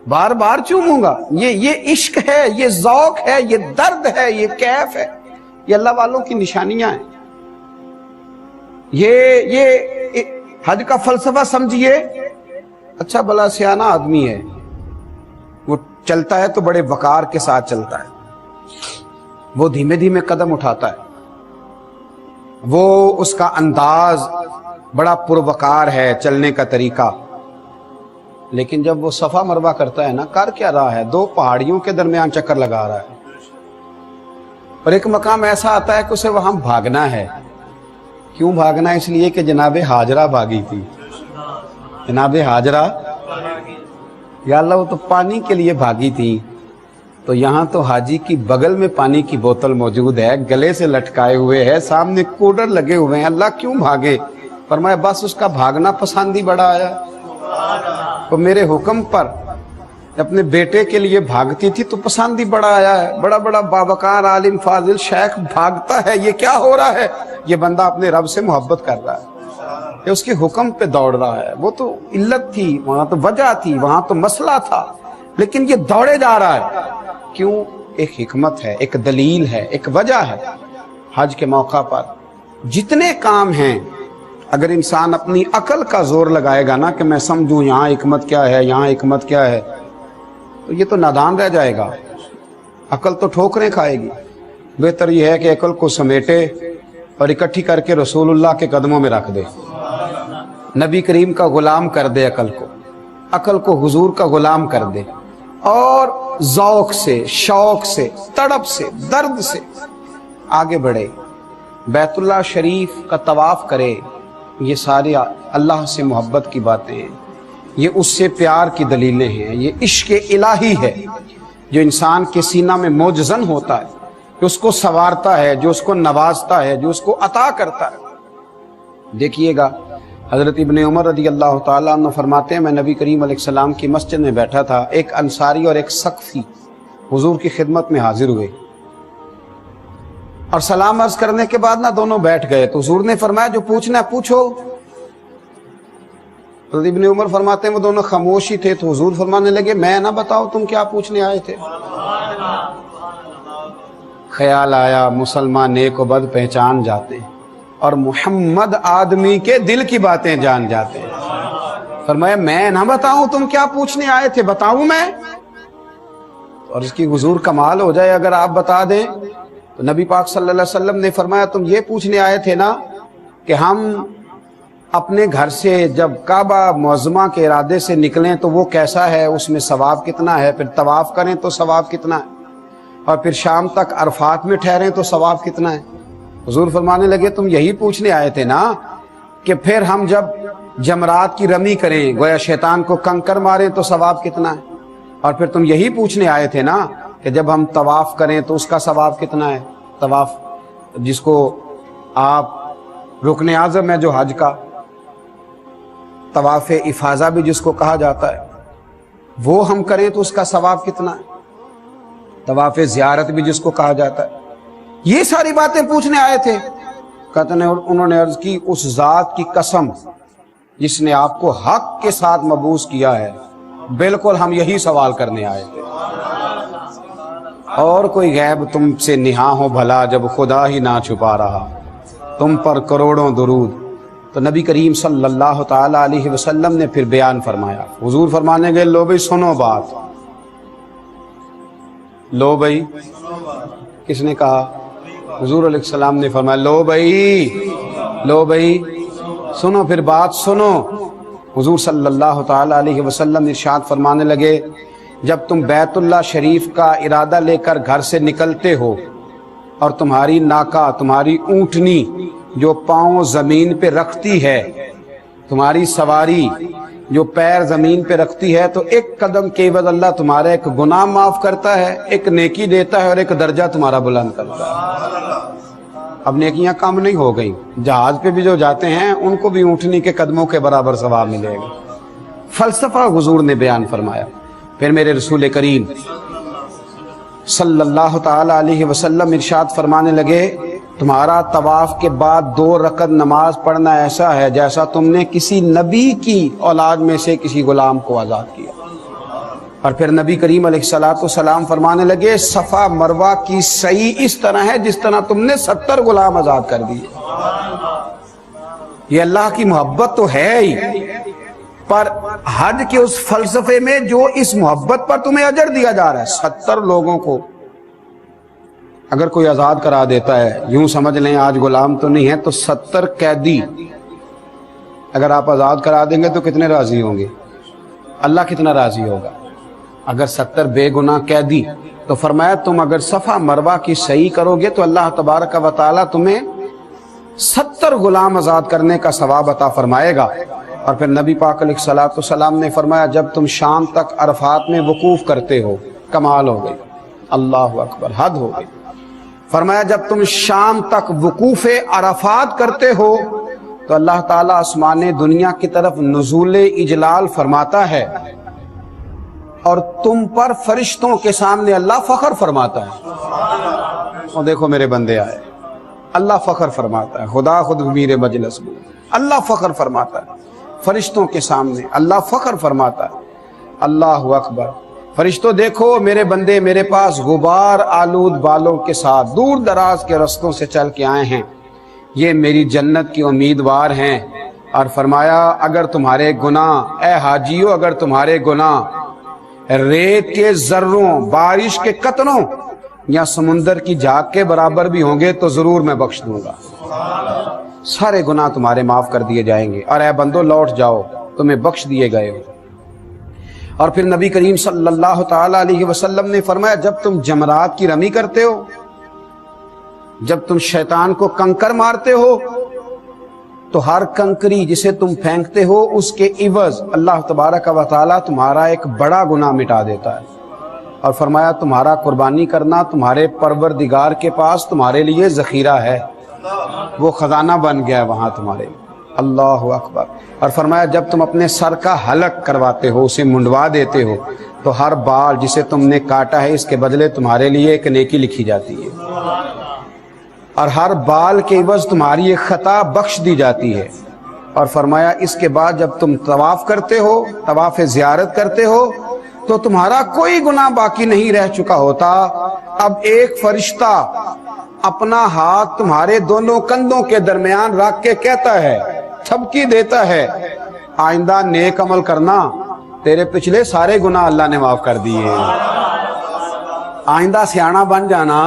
بار بار چوموں گا۔ یہ عشق ہے، یہ ذوق ہے، یہ درد ہے، یہ کیف ہے، یہ اللہ والوں کی نشانیاں ہیں۔ یہ حج کا فلسفہ سمجھیے۔ اچھا بلا سیانہ آدمی ہے، وہ چلتا ہے تو بڑے وقار کے ساتھ چلتا ہے، وہ دھیمے دھیمے قدم اٹھاتا ہے، وہ اس کا انداز بڑا پروقار ہے چلنے کا طریقہ، لیکن جب وہ صفا مروہ کرتا ہے نا، کر کیا رہا ہے؟ دو پہاڑیوں کے درمیان چکر لگا رہا ہے، اور ایک مقام ایسا آتا ہے کہ اسے وہاں بھاگنا ہے۔ کیوں بھاگنا ہے؟ اس لیے کہ جناب ہاجرہ بھاگی تھی۔ جناب ہاجرہ، یا اللہ وہ تو پانی کے لیے بھاگی تھی، تو یہاں تو حاجی کی بغل میں پانی کی بوتل موجود ہے، گلے سے لٹکائے ہوئے ہے، سامنے کولر لگے ہوئے ہیں، اللہ کیوں بھاگے؟ فرمایا بس اس کا بھاگنا پسند ہی بڑا آیا، وہ میرے حکم پر اپنے بیٹے کے لیے بھاگتی تھی تو پسند ہی بڑا آیا ہے۔ بڑا بڑا بابکار عالم فاضل شیخ بھاگتا ہے، یہ کیا ہو رہا ہے؟ یہ بندہ اپنے رب سے محبت کر رہا ہے، یہ اس کے حکم پہ دوڑ رہا ہے۔ وہ تو علت تھی، وہاں تو وجہ تھی، وہاں تو مسئلہ تھا، لیکن یہ دوڑے جا رہا ہے۔ کیوں؟ ایک حکمت ہے، ایک دلیل ہے، ایک وجہ ہے۔ حج کے موقع پر جتنے کام ہیں، اگر انسان اپنی عقل کا زور لگائے گا نا کہ میں سمجھوں یہاں حکمت کیا ہے، یہاں حکمت کیا ہے، تو یہ تو نادان رہ جائے گا، عقل تو ٹھوکریں کھائے گی۔ بہتر یہ ہے کہ عقل کو سمیٹے اور اکٹھی کر کے رسول اللہ کے قدموں میں رکھ دے، نبی کریم کا غلام کر دے، عقل کو حضور کا غلام کر دے، اور ذوق سے، شوق سے، تڑپ سے، درد سے آگے بڑھے، بیت اللہ شریف کا طواف کرے۔ یہ سارے اللہ سے محبت کی باتیں ہیں، یہ اس سے پیار کی دلیلیں ہیں، یہ عشق الہی ہے جو انسان کے سینہ میں موجزن ہوتا ہے، جو اس کو سنوارتا ہے، جو اس کو نوازتا ہے، جو اس کو عطا کرتا ہے۔ دیکھیے گا حضرت ابن عمر رضی اللہ تعالیٰ عنہ فرماتے ہیں، میں نبی کریم علیہ السلام کی مسجد میں بیٹھا تھا، ایک انصاری اور ایک ثقفی حضور کی خدمت میں حاضر ہوئے، اور سلام عرض کرنے کے بعد نہ دونوں بیٹھ گئے، تو حضور نے فرمایا جو پوچھنا ہے پوچھو۔ تو ابن عمر فرماتے ہیں وہ دونوں خاموش ہی تھے، تو حضور فرمانے لگے میں نہ بتاؤ تم کیا پوچھنے آئے تھے؟ خیال آیا مسلمان نیک و بد پہچان جاتے ہیں، اور محمد آدمی کے دل کی باتیں جان جاتے ہیں۔ فرمایا میں نہ بتاؤں تم کیا پوچھنے آئے تھے، بتاؤں میں؟ اور اس کی حضور کمال ہو جائے اگر آپ بتا دیں۔ تو نبی پاک صلی اللہ علیہ وسلم نے فرمایا تم یہ پوچھنے آئے تھے نا کہ ہم اپنے گھر سے جب کعبہ معظمہ کے ارادے سے نکلیں تو وہ کیسا ہے، اس میں ثواب کتنا ہے، پھر طواف کریں تو ثواب کتنا ہے، اور پھر شام تک عرفات میں ٹھہریں تو ثواب کتنا ہے۔ حضور فرمانے لگے تم یہی پوچھنے آئے تھے نا کہ پھر ہم جب جمرات کی رمی کریں، گویا شیطان کو کنکر ماریں تو ثواب کتنا ہے، اور پھر تم یہی پوچھنے آئے تھے نا کہ جب ہم طواف کریں تو اس کا ثواب کتنا ہے۔ طواف جس کو آپ رکن اعظم ہے جو حج کا، طواف افاضہ بھی جس کو کہا جاتا ہے، وہ ہم کریں تو اس کا ثواب کتنا ہے۔ طواف زیارت بھی جس کو کہا جاتا ہے، یہ ساری باتیں پوچھنے آئے تھے۔ کہتے ہیں انہوں نے عرض کی اس ذات کی قسم جس نے آپ کو حق کے ساتھ مبعوث کیا ہے، بالکل ہم یہی سوال کرنے آئے تھے، اور کوئی غیب تم سے نہاں ہو بھلا جب خدا ہی نہ چھپا رہا، تم پر کروڑوں درود۔ تو نبی کریم صلی اللہ تعالی علیہ وسلم نے پھر بیان فرمایا، حضور فرمانے گئے لو بھائی سنو بات، لو بھائی، کس نے کہا؟ حضور علیہ السلام نے فرمایا لو بھائی سنو، پھر بات سنو۔ حضور صلی اللہ تعالی علیہ وسلم ارشاد فرمانے لگے جب تم بیت اللہ شریف کا ارادہ لے کر گھر سے نکلتے ہو اور تمہاری ناکہ، تمہاری اونٹنی جو پاؤں زمین پہ رکھتی ہے، تمہاری سواری جو پیر زمین پہ رکھتی ہے، تو ایک قدم کے عوض اللہ تمہارا ایک گناہ معاف کرتا ہے، ایک نیکی دیتا ہے اور ایک درجہ تمہارا بلند کرتا ہے۔ اب نیکیاں کم نہیں ہو گئی، جہاز پہ بھی جو جاتے ہیں ان کو بھی اونٹنی کے قدموں کے برابر ثواب ملے گا۔ فلسفہ حضور نے بیان فرمایا۔ پھر میرے رسول کریم صلی اللہ تعالی علیہ وسلم ارشاد فرمانے لگے، تمہارا طواف کے بعد 2 رکعت نماز پڑھنا ایسا ہے جیسا تم نے کسی نبی کی اولاد میں سے کسی غلام کو آزاد کیا۔ اور پھر نبی کریم علیہ السلام فرمانے لگے، صفا مروہ کی سعی اس طرح ہے جس طرح تم نے 70 غلام آزاد کر دیے۔ یہ اللہ کی محبت تو ہے ہی، پر حج کے اس فلسفے میں جو اس محبت پر تمہیں اجر دیا جا رہا ہے، 70 لوگوں کو اگر کوئی آزاد کرا دیتا ہے، یوں سمجھ لیں آج غلام تو نہیں ہے تو 70 قیدی اگر آپ آزاد کرا دیں گے تو کتنے راضی ہوں گے؟ اللہ کتنا راضی ہوگا؟ اگر 70 بے گناہ قیدی، تو فرمایا تم اگر صفا مروہ کی سعی کرو گے تو اللہ تبارک و تعالی تمہیں 70 غلام آزاد کرنے کا ثواب عطا فرمائے گا۔ اور پھر نبی پاک علیہ السلام نے فرمایا، جب تم شام تک عرفات میں وقوف کرتے ہو، کمال ہو گئی، اللہ اکبر، حد ہو گئی۔ فرمایا جب تم شام تک وقوف عرفات کرتے ہو تو اللہ تعالیٰ آسمان دنیا کی طرف نزول اجلال فرماتا ہے اور تم پر فرشتوں کے سامنے اللہ فخر فرماتا ہے۔ اور دیکھو میرے بندے آئے، اللہ فخر فرماتا ہے، خدا خود امیر مجلس میں اللہ فخر فرماتا ہے، فرشتوں کے سامنے اللہ فخر فرماتا ہے۔ اللہ اکبر، فرشتوں دیکھو میرے بندے میرے پاس غبار آلود بالوں کے ساتھ دور دراز کے رستوں سے چل کے آئے ہیں، یہ میری جنت کی امیدوار ہیں۔ اور فرمایا اگر تمہارے گناہ، اے حاجیو، اگر تمہارے گناہ ریت کے ذروں، بارش کے قطروں یا سمندر کی جھاگ کے برابر بھی ہوں گے تو ضرور میں بخش دوں گا، سارے گناہ تمہارے معاف کر دیے جائیں گے، اور اے بندو لوٹ جاؤ، تمہیں بخش دیے گئے ہو۔ اور پھر نبی کریم صلی اللہ تعالی علیہ وسلم نے فرمایا جب تم جمرات کی رمی کرتے ہو، جب تم شیطان کو کنکر مارتے ہو، تو ہر کنکری جسے تم پھینکتے ہو اس کے عوض اللہ تبارک و تعالی تمہارا ایک بڑا گناہ مٹا دیتا ہے۔ اور فرمایا تمہارا قربانی کرنا تمہارے پروردگار کے پاس تمہارے لیے ذخیرہ ہے، وہ خزانہ بن گیا ہے وہاں تمہارے لیے۔ اللہ اکبر۔ اور فرمایا جب تم اپنے سر کا حلق کرواتے ہو، اسے منڈوا دیتے ہو، تو ہر بال جسے تم نے کاٹا ہے اس کے بدلے تمہارے لیے ایک نیکی لکھی جاتی ہے، اور ہر بال کے عوض تمہاری ایک خطا بخش دی جاتی ہے۔ اور فرمایا اس کے بعد جب تم طواف کرتے ہو، طواف زیارت کرتے ہو، تو تمہارا کوئی گناہ باقی نہیں رہ چکا ہوتا، اب ایک فرشتہ اپنا ہاتھ تمہارے دونوں کندھوں کے درمیان رکھ کے کہتا ہے، تھپکی دیتا ہے، آئندہ نیک عمل کرنا، تیرے پچھلے سارے گناہ اللہ نے معاف کر دیے، آئندہ سیاںا بن جانا،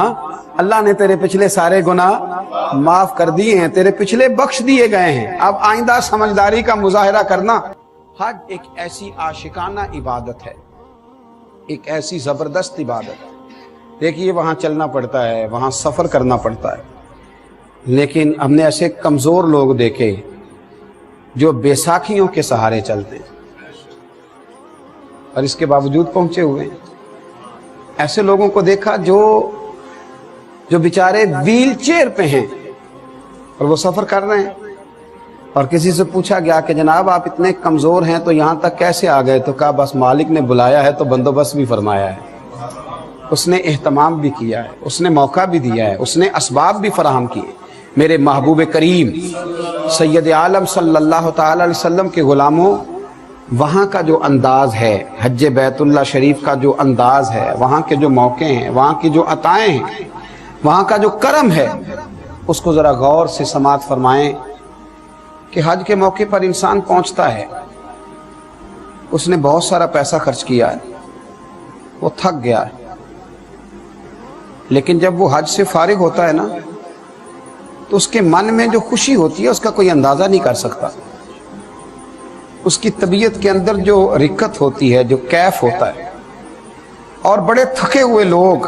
اللہ نے تیرے پچھلے سارے گناہ معاف کر دیے ہیں، تیرے پچھلے بخش دیے گئے ہیں، اب آئندہ سمجھداری کا مظاہرہ کرنا۔ حج ایک ایسی عاشقانہ عبادت ہے، ایک ایسی زبردست عبادت ہے۔ دیکھیے وہاں چلنا پڑتا ہے، وہاں سفر کرنا پڑتا ہے، لیکن ہم نے ایسے کمزور لوگ دیکھے جو بیساکھیوں کے سہارے چلتے ہیں اور اس کے باوجود پہنچے ہوئے ہیں۔ ایسے لوگوں کو دیکھا جو بیچارے ویل چیئر پہ ہیں اور وہ سفر کر رہے ہیں، اور کسی سے پوچھا گیا کہ جناب آپ اتنے کمزور ہیں تو یہاں تک کیسے آ گئے؟ تو کہا بس مالک نے بلایا ہے تو بندوبست بھی فرمایا ہے، اس نے اہتمام بھی کیا ہے، اس نے موقع بھی دیا ہے، اس نے اسباب بھی فراہم کیے۔ میرے محبوب کریم سید عالم صلی اللہ تعالی علیہ وسلم کے غلاموں، وہاں کا جو انداز ہے، حج بیت اللہ شریف کا جو انداز ہے، وہاں کے جو موقع ہیں، وہاں کی جو عطائیں ہیں، وہاں کا جو کرم ہے، اس کو ذرا غور سے سماعت فرمائیں کہ حج کے موقع پر انسان پہنچتا ہے، اس نے بہت سارا پیسہ خرچ کیا ہے، وہ تھک گیا ہے، لیکن جب وہ حج سے فارغ ہوتا ہے نا تو اس کے من میں جو خوشی ہوتی ہے اس کا کوئی اندازہ نہیں کر سکتا، اس کی طبیعت کے اندر جو رکت ہوتی ہے، جو کیف ہوتا ہے۔ اور بڑے تھکے ہوئے لوگ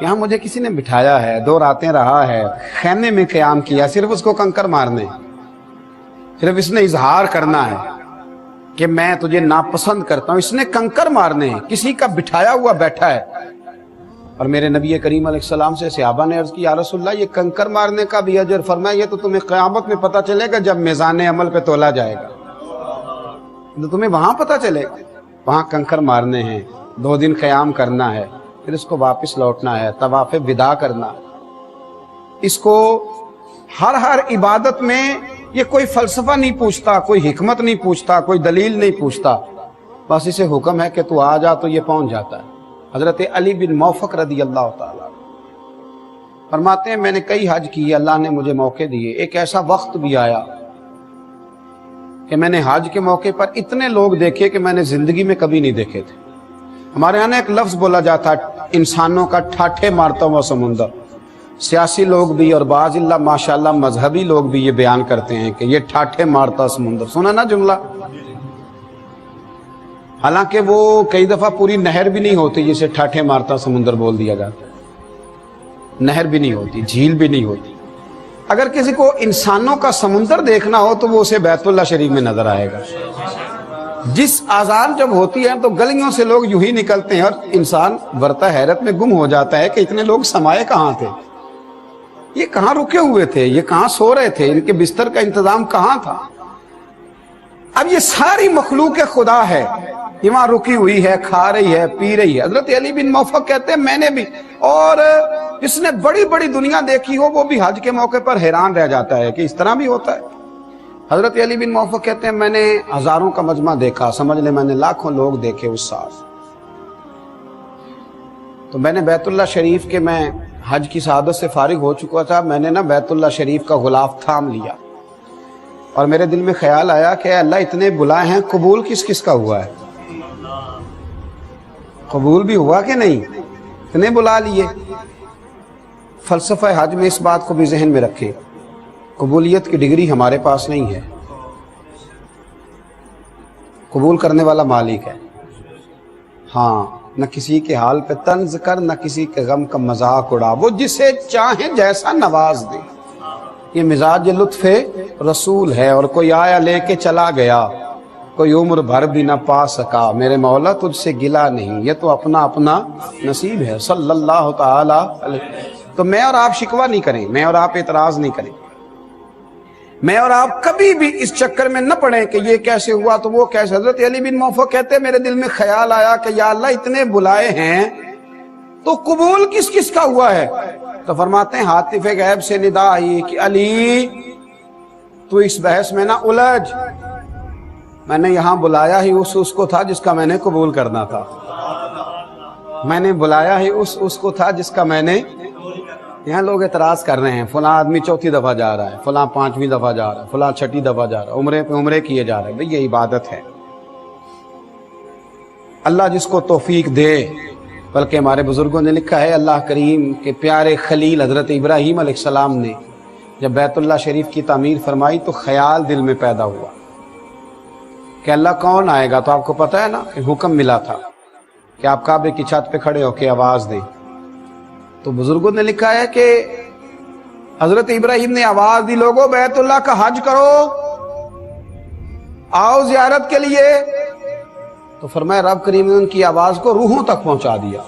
یہاں مجھے کسی نے بٹھایا ہے، 2 راتیں رہا ہے، خیمے میں قیام کیا، صرف اس کو کنکر مارنے، صرف اس نے اظہار کرنا ہے کہ میں تجھے ناپسند کرتا ہوں، اس نے کنکر مارنے ہیں، کسی کا بٹھایا ہوا بیٹھا ہے۔ اور میرے نبی کریم علیہ السلام سے صحابہ نے عرض کی یا رسول اللہ یہ کنکر مارنے کا بھی اجر، فرمایا یہ تو تمہیں قیامت میں پتہ چلے گا جب میزان عمل پہ تولا جائے گا، تو تمہیں وہاں پتہ چلے گا۔ وہاں کنکر مارنے ہیں، 2 دن قیام کرنا ہے، پھر اس کو واپس لوٹنا ہے، طواف وداع کرنا۔ اس کو ہر عبادت میں یہ کوئی فلسفہ نہیں پوچھتا، کوئی حکمت نہیں پوچھتا، کوئی دلیل نہیں پوچھتا، بس اسے حکم ہے کہ تو آ جا تو یہ پہنچ جاتا ہے۔ حضرت علی بن موفق رضی اللہ تعالیٰ فرماتے ہیں میں نے کئی حج کیے، اللہ نے مجھے موقع دیے، ایک ایسا وقت بھی آیا کہ میں نے حج کے موقع پر اتنے لوگ دیکھے کہ میں نے زندگی میں کبھی نہیں دیکھے تھے۔ ہمارے یہاں ایک لفظ بولا جاتا ہے انسانوں کا ٹھاٹھے مارتا ہوا سمندر، سیاسی لوگ بھی اور بعض اللہ ماشاءاللہ مذہبی لوگ بھی یہ بیان کرتے ہیں کہ یہ ٹھاٹھے مارتا سمندر، سنا نا جملہ؟ حالانکہ وہ کئی دفعہ پوری نہر بھی نہیں ہوتی جسے ٹھاٹھے مارتا سمندر بول دیا جاتا، نہر بھی نہیں ہوتی، جھیل بھی نہیں ہوتی۔ اگر کسی کو انسانوں کا سمندر دیکھنا ہو تو وہ اسے بیت اللہ شریف میں نظر آئے گا۔ جس آذان جب ہوتی ہے تو گلیوں سے لوگ یوں ہی نکلتے ہیں اور انسان برتا حیرت میں گم ہو جاتا ہے کہ اتنے لوگ سمائے کہاں تھے، یہ کہاں رکے ہوئے تھے، یہ کہاں سو رہے تھے، ان کے بستر کا انتظام کہاں تھا؟ اب یہ ساری مخلوق خدا ہے، یہ وہاں رکی ہوئی ہے، کھا رہی ہے، پی رہی ہے۔ حضرت علی بن موفق کہتے ہیں میں نے بھی، اور جس نے بڑی بڑی دنیا دیکھی ہو وہ بھی حج کے موقع پر حیران رہ جاتا ہے کہ اس طرح بھی ہوتا ہے۔ حضرت علی بن موفق کہتے ہیں میں نے ہزاروں کا مجمع دیکھا، سمجھ لیں میں نے لاکھوں لوگ دیکھے اس سال۔ تو میں نے بیت اللہ شریف کے، میں حج کی سعادت سے فارغ ہو چکا تھا، میں نے نا بیت اللہ شریف کا غلاف تھام لیا اور میرے دل میں خیال آیا کہ اللہ اتنے بلائے ہیں، قبول کس کس کا ہوا ہے؟ قبول بھی ہوا کہ نہیں؟ اتنے بلا لیے۔ فلسفہ حج میں اس بات کو بھی ذہن میں رکھے، قبولیت کی ڈگری ہمارے پاس نہیں ہے، قبول کرنے والا مالک ہے۔ ہاں، نہ کسی کے حال پہ طنز کر، نہ کسی کے غم کا مذاق اڑا، وہ جسے چاہے جیسا نواز دے، یہ مزاج لطف رسول ہے۔ اور کوئی آیا لے کے چلا گیا، کوئی عمر بھر بھی نہ پا سکا، میرے مولا تجھ سے گلا نہیں، یہ تو اپنا اپنا نصیب ہے صلی اللہ تعالی علیہ۔ تو میں اور آپ شکوہ نہیں کریں، میں اور آپ اعتراض نہیں کریں، میں اور آپ کبھی بھی اس چکر میں نہ پڑیں کہ یہ کیسے ہوا تو وہ کیسے۔ حضرت علی بن موفق کہتے ہیں میرے دل میں خیال آیا کہ یا اللہ اتنے بلائے ہیں تو قبول کس کس کا ہوا ہے؟ تو فرماتے ہیں ہاتف غیب سے ندا آئی کہ علی تو اس بحث میں نہ الجھ، میں نے یہاں بلایا ہی اس کو تھا جس کا میں نے قبول کرنا تھا، میں نے بلایا ہی اس کو تھا جس کا میں نے۔ یہاں لوگ اعتراض کر رہے ہیں فلاں آدمی 4تھی دفعہ جا رہا ہے، فلاں 5ویں دفعہ جا رہا ہے، فلاں 6ٹھی دفعہ جا رہا ہے، عمرے پہ عمرے کیے جا رہے ہیں۔ بھئی یہ عبادت ہے، اللہ جس کو توفیق دے۔ بلکہ ہمارے بزرگوں نے لکھا ہے اللہ کریم کے پیارے خلیل حضرت ابراہیم علیہ السلام نے جب بیت اللہ شریف کی تعمیر فرمائی تو خیال دل میں پیدا ہوا کہ اللہ کون آئے گا، تو آپ کو پتہ ہے نا کہ حکم ملا تھا کہ آپ کعبے کی چھت پہ کھڑے ہو کے آواز دیں۔ تو بزرگوں نے لکھا ہے کہ حضرت ابراہیم نے آواز دی لوگوں بیت اللہ کا حج کرو، آؤ زیارت کے لیے، تو فرمایا رب کریم نے ان کی آواز کو روحوں تک پہنچا دیا۔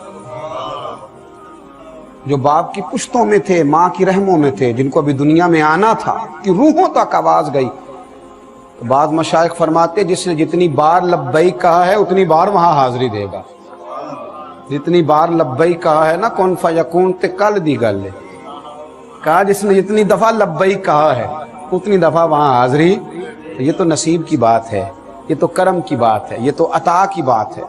جو باپ کی پشتوں میں تھے، ماں کی رحموں میں تھے، جن کو ابھی دنیا میں آنا تھا، کہ روحوں تک آواز گئی۔ تو بعض مشائخ فرماتے جس نے جتنی بار لبیک کہا ہے اتنی بار وہاں حاضری دے گا، جتنی بار لبیک کہا ہے نا کن فیکون تے کل دی گل ہے، کہا جس نے جتنی دفعہ لبیک کہا ہے اتنی دفعہ وہاں حاضری۔ یہ تو نصیب کی بات ہے، یہ تو کرم کی بات ہے، یہ تو عطا کی بات ہے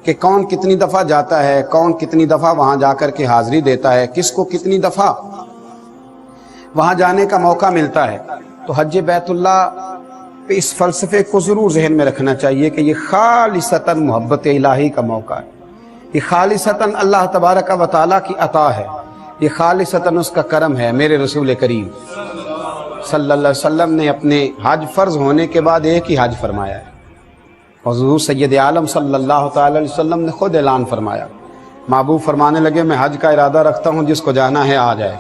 کہ کون کتنی دفعہ جاتا ہے، کون کتنی دفعہ وہاں جا کر کے حاضری دیتا ہے، کس کو کتنی دفعہ وہاں جانے کا موقع ملتا ہے۔ تو حج بیت اللہ پہ اس فلسفے کو ضرور ذہن میں رکھنا چاہیے کہ یہ خالصتاً محبت الہی کا موقع ہے، یہ خالصتاً اللہ تبارک و تعالیٰ کی عطا ہے، یہ خالصتاً اس کا کرم ہے۔ میرے رسول کریم صلی اللہ علیہ وسلم نے اپنے حج فرض ہونے کے بعد ایک ہی حج فرمایا ہے، حضور سید عالم صلی اللہ تعالی علیہ وسلم نے خود اعلان فرمایا، محبوب فرمانے لگے میں حج کا ارادہ رکھتا ہوں، جس کو جانا ہے آ جائے۔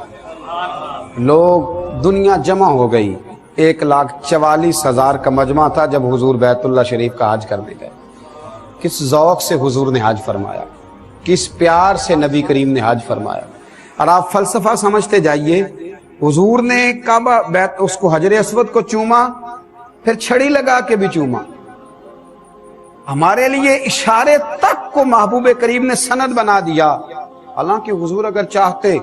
لوگ، دنیا جمع ہو گئی، 1,44,000 کا مجمع تھا جب حضور بیت اللہ شریف کا حج کرنے گئے۔ کس ذوق سے حضور نے حج فرمایا، کس پیار سے نبی کریم نے حج فرمایا۔ اور آپ فلسفہ سمجھتے جائیے، حضور نے کعبہ بیت اس کو حجر اسود کو چوما، پھر چھڑی لگا کے بھی چوما۔ ہمارے لیے اشارے تک کو محبوب کریم نے سند بنا دیا۔ حالانکہ حضور اگر چاہتے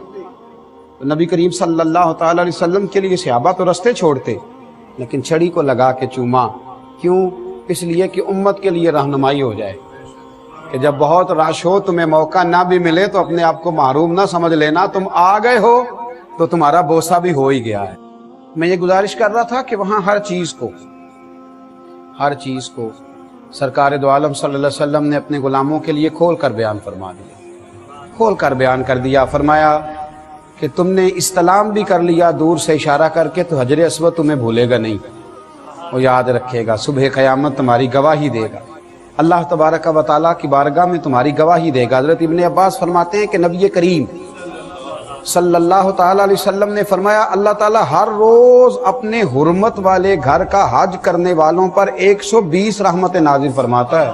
تو نبی کریم صلی اللہ تعالی علیہ وسلم کے لیے صحابہ تو رستے چھوڑتے، لیکن چھڑی کو لگا کے چوما۔ کیوں؟ اس لیے کہ امت کے لیے رہنمائی ہو جائے کہ جب بہت رش ہو، تمہیں موقع نہ بھی ملے تو اپنے آپ کو محروم نہ سمجھ لینا، تم آ گئے ہو تو تمہارا بوسہ بھی ہو ہی گیا ہے۔ میں یہ گزارش کر رہا تھا کہ وہاں ہر چیز کو سرکار دو عالم صلی اللہ علیہ وسلم نے اپنے غلاموں کے لیے کھول کر بیان فرما دیا، کھول کر بیان کر دیا۔ فرمایا کہ تم نے استلام بھی کر لیا دور سے اشارہ کر کے، تو حجر اسود تمہیں بھولے گا نہیں، وہ یاد رکھے گا، صبح قیامت تمہاری گواہی دے گا، اللہ تبارک و تعالیٰ کی بارگاہ میں تمہاری گواہی دے گا۔ حضرت ابن عباس فرماتے ہیں کہ نبی کریم صلی اللہ تعالیٰ علیہ وسلم نے فرمایا اللہ تعالیٰ ہر روز اپنے حرمت والے گھر کا حج کرنے والوں پر 120 رحمتیں نازل فرماتا ہے۔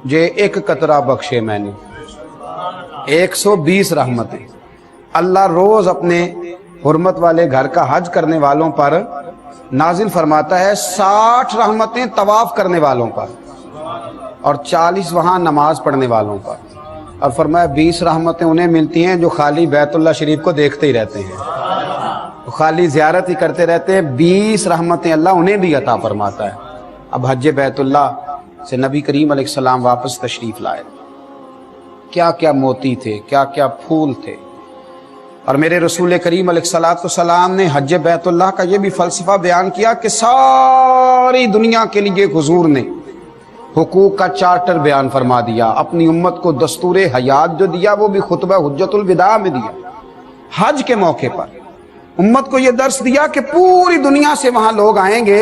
جے ایک قطرہ بخشے میں نے، 120 رحمتیں اللہ روز اپنے حرمت والے گھر کا حج کرنے والوں پر نازل فرماتا ہے، 60 رحمتیں طواف کرنے والوں پر، اور 40 وہاں نماز پڑھنے والوں پر، اور فرمایا 20 رحمتیں انہیں ملتی ہیں جو خالی بیت اللہ شریف کو دیکھتے ہی رہتے ہیں، خالی زیارت ہی کرتے رہتے ہیں، 20 رحمتیں اللہ انہیں بھی عطا فرماتا ہے۔ اب حج بیت اللہ سے نبی کریم علیہ السلام واپس تشریف لائے، کیا کیا موتی تھے، کیا کیا پھول تھے، اور میرے رسول کریم علیہ السلام نے حج بیت اللہ کا یہ بھی فلسفہ بیان کیا کہ ساری دنیا کے لیے حضور نے حقوق کا چارٹر بیان فرما دیا، اپنی امت کو دستور حیات جو دیا وہ بھی خطبہ حجت الوداع میں دیا۔ حج کے موقع پر امت کو یہ درس دیا کہ پوری دنیا سے وہاں لوگ آئیں گے،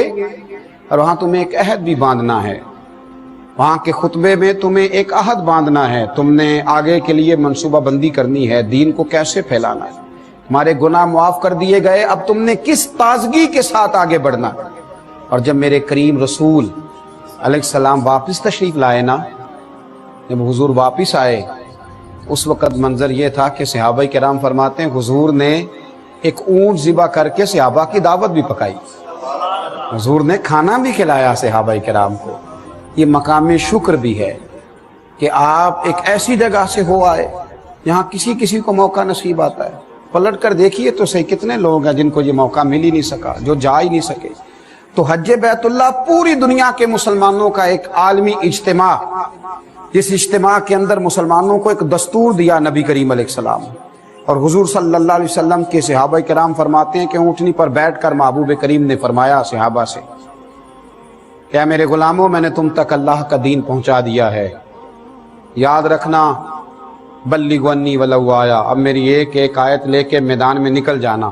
اور وہاں تمہیں ایک عہد بھی باندھنا ہے، وہاں کے خطبے میں تمہیں ایک عہد باندھنا ہے، تم نے آگے کے لیے منصوبہ بندی کرنی ہے، دین کو کیسے پھیلانا ہے، تمہارے گناہ معاف کر دیے گئے، اب تم نے کس تازگی کے ساتھ آگے بڑھنا ہے۔ اور جب میرے کریم رسول علیہ السلام واپس تشریف لائے نا، جب حضور واپس آئے، اس وقت منظر یہ تھا کہ صحابہ کرام فرماتے ہیں حضور نے ایک اونٹ ذبح کر کے صحابہ کی دعوت بھی پکائی، حضور نے کھانا بھی کھلایا صحابہ کرام کو۔ یہ مقام شکر بھی ہے کہ آپ ایک ایسی جگہ سے ہو آئے جہاں کسی کو موقع نصیب آتا ہے۔ پلٹ کر دیکھیے تو صحیح کتنے لوگ ہیں جن کو یہ موقع مل ہی نہیں سکا، جو جا ہی نہیں سکے۔ تو حج بیت اللہ پوری دنیا کے مسلمانوں کا ایک عالمی اجتماع، جس اجتماع کے اندر مسلمانوں کو ایک دستور دیا نبی کریم علیہ السلام، اور حضور صلی اللہ علیہ وسلم کے صحابہ کرام فرماتے ہیں کہ اونٹنی پر بیٹھ کر محبوب کریم نے فرمایا صحابہ سے، کیا میرے غلاموں میں نے تم تک اللہ کا دین پہنچا دیا ہے، یاد رکھنا بلغوا انی ولو آیا، اب میری ایک آیت لے کے میدان میں نکل جانا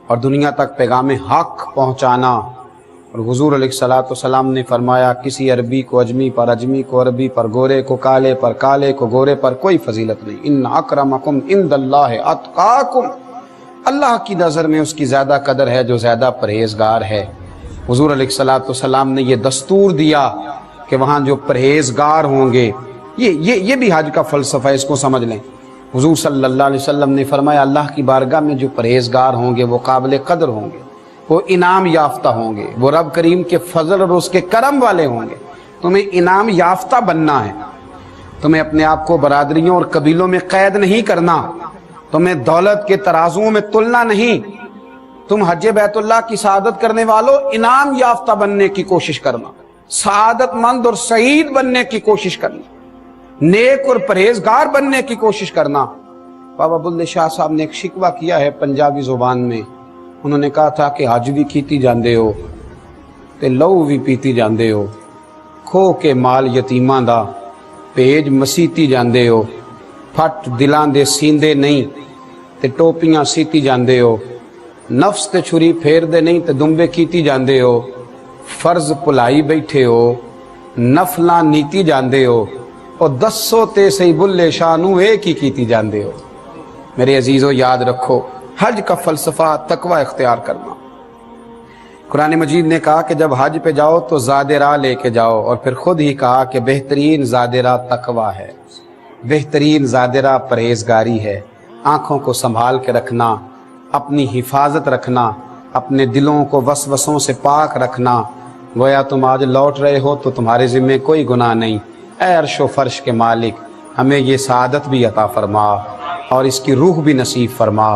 اور دنیا تک پیغام حق پہنچانا۔ اور حضور علیہ السلام نے فرمایا کسی عربی کو اجمی پر، اجمی کو عربی پر، گورے کو کالے پر، کالے کو گورے پر کوئی فضیلت نہیں، ان اکرمکم عند اللہ اتقاکم، اللہ کی نظر میں اس کی زیادہ قدر ہے جو زیادہ پرہیزگار ہے۔ حضور علیہ السلام نے یہ دستور دیا کہ وہاں جو پرہیزگار ہوں گے، یہ بھی حج کا فلسفہ ہے، اس کو سمجھ لیں۔ حضور صلی اللہ علیہ وسلم نے فرمایا اللہ کی بارگاہ میں جو پرہیزگار ہوں گے وہ قابل قدر ہوں گے، وہ انعام یافتہ ہوں گے، وہ رب کریم کے فضل اور اس کے کرم والے ہوں گے۔ تمہیں انعام یافتہ بننا ہے، تمہیں اپنے آپ کو برادریوں اور قبیلوں میں قید نہیں کرنا، تمہیں دولت کے ترازوؤں میں تلنا نہیں، تم حج بیت اللہ کی سعادت کرنے والوں انعام یافتہ بننے کی کوشش کرنا، سعادت مند اور سعید بننے کی کوشش کرنا، نیک اور پرہیزگار بننے کی کوشش کرنا۔ بابا بلے شاہ صاحب نے ایک شکوہ کیا ہے پنجابی زبان میں، انہوں نے کہا تھا کہ حج بھی کیتی جاندے ہو تے لہو بھی پیتی جاندے ہو، کھو کے مال یتیماں دا پیج مسیتی جاندے ہو، پھٹ دلاں دے سیندے نہیں تے ٹوپیاں سیتی جاندے ہو، نفس تے چھری پھیر دے نہیں تے دمبے کیتی جاندے ہو، فرض پلائی بیٹھے ہو نفلاں نیتی جاندے ہو اور دسو تے سی بلے شانو ایک ہی کیتی جاندے ہو۔ میرے عزیزو یاد رکھو حج کا فلسفہ تقوی اختیار کرنا۔ قرآن مجید نے کہا کہ جب حج پہ جاؤ تو زاد راہ لے کے جاؤ، اور پھر خود ہی کہا کہ بہترین زاد راہ تقوی ہے، بہترین زاد راہ پرہیزگاری ہے۔ آنکھوں کو سنبھال کے رکھنا، اپنی حفاظت رکھنا، اپنے دلوں کو وسوسوں سے پاک رکھنا۔ گویا تم آج لوٹ رہے ہو تو تمہارے ذمہ کوئی گناہ نہیں۔ اے عرش و فرش کے مالک، ہمیں یہ سعادت بھی عطا فرما اور اس کی روح بھی نصیب فرما،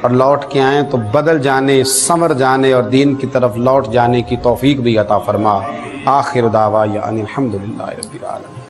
اور لوٹ کے آئیں تو بدل جانے، سنور جانے اور دین کی طرف لوٹ جانے کی توفیق بھی عطا فرما۔ آخر دعوانا ان الحمدللہ رب العالمین۔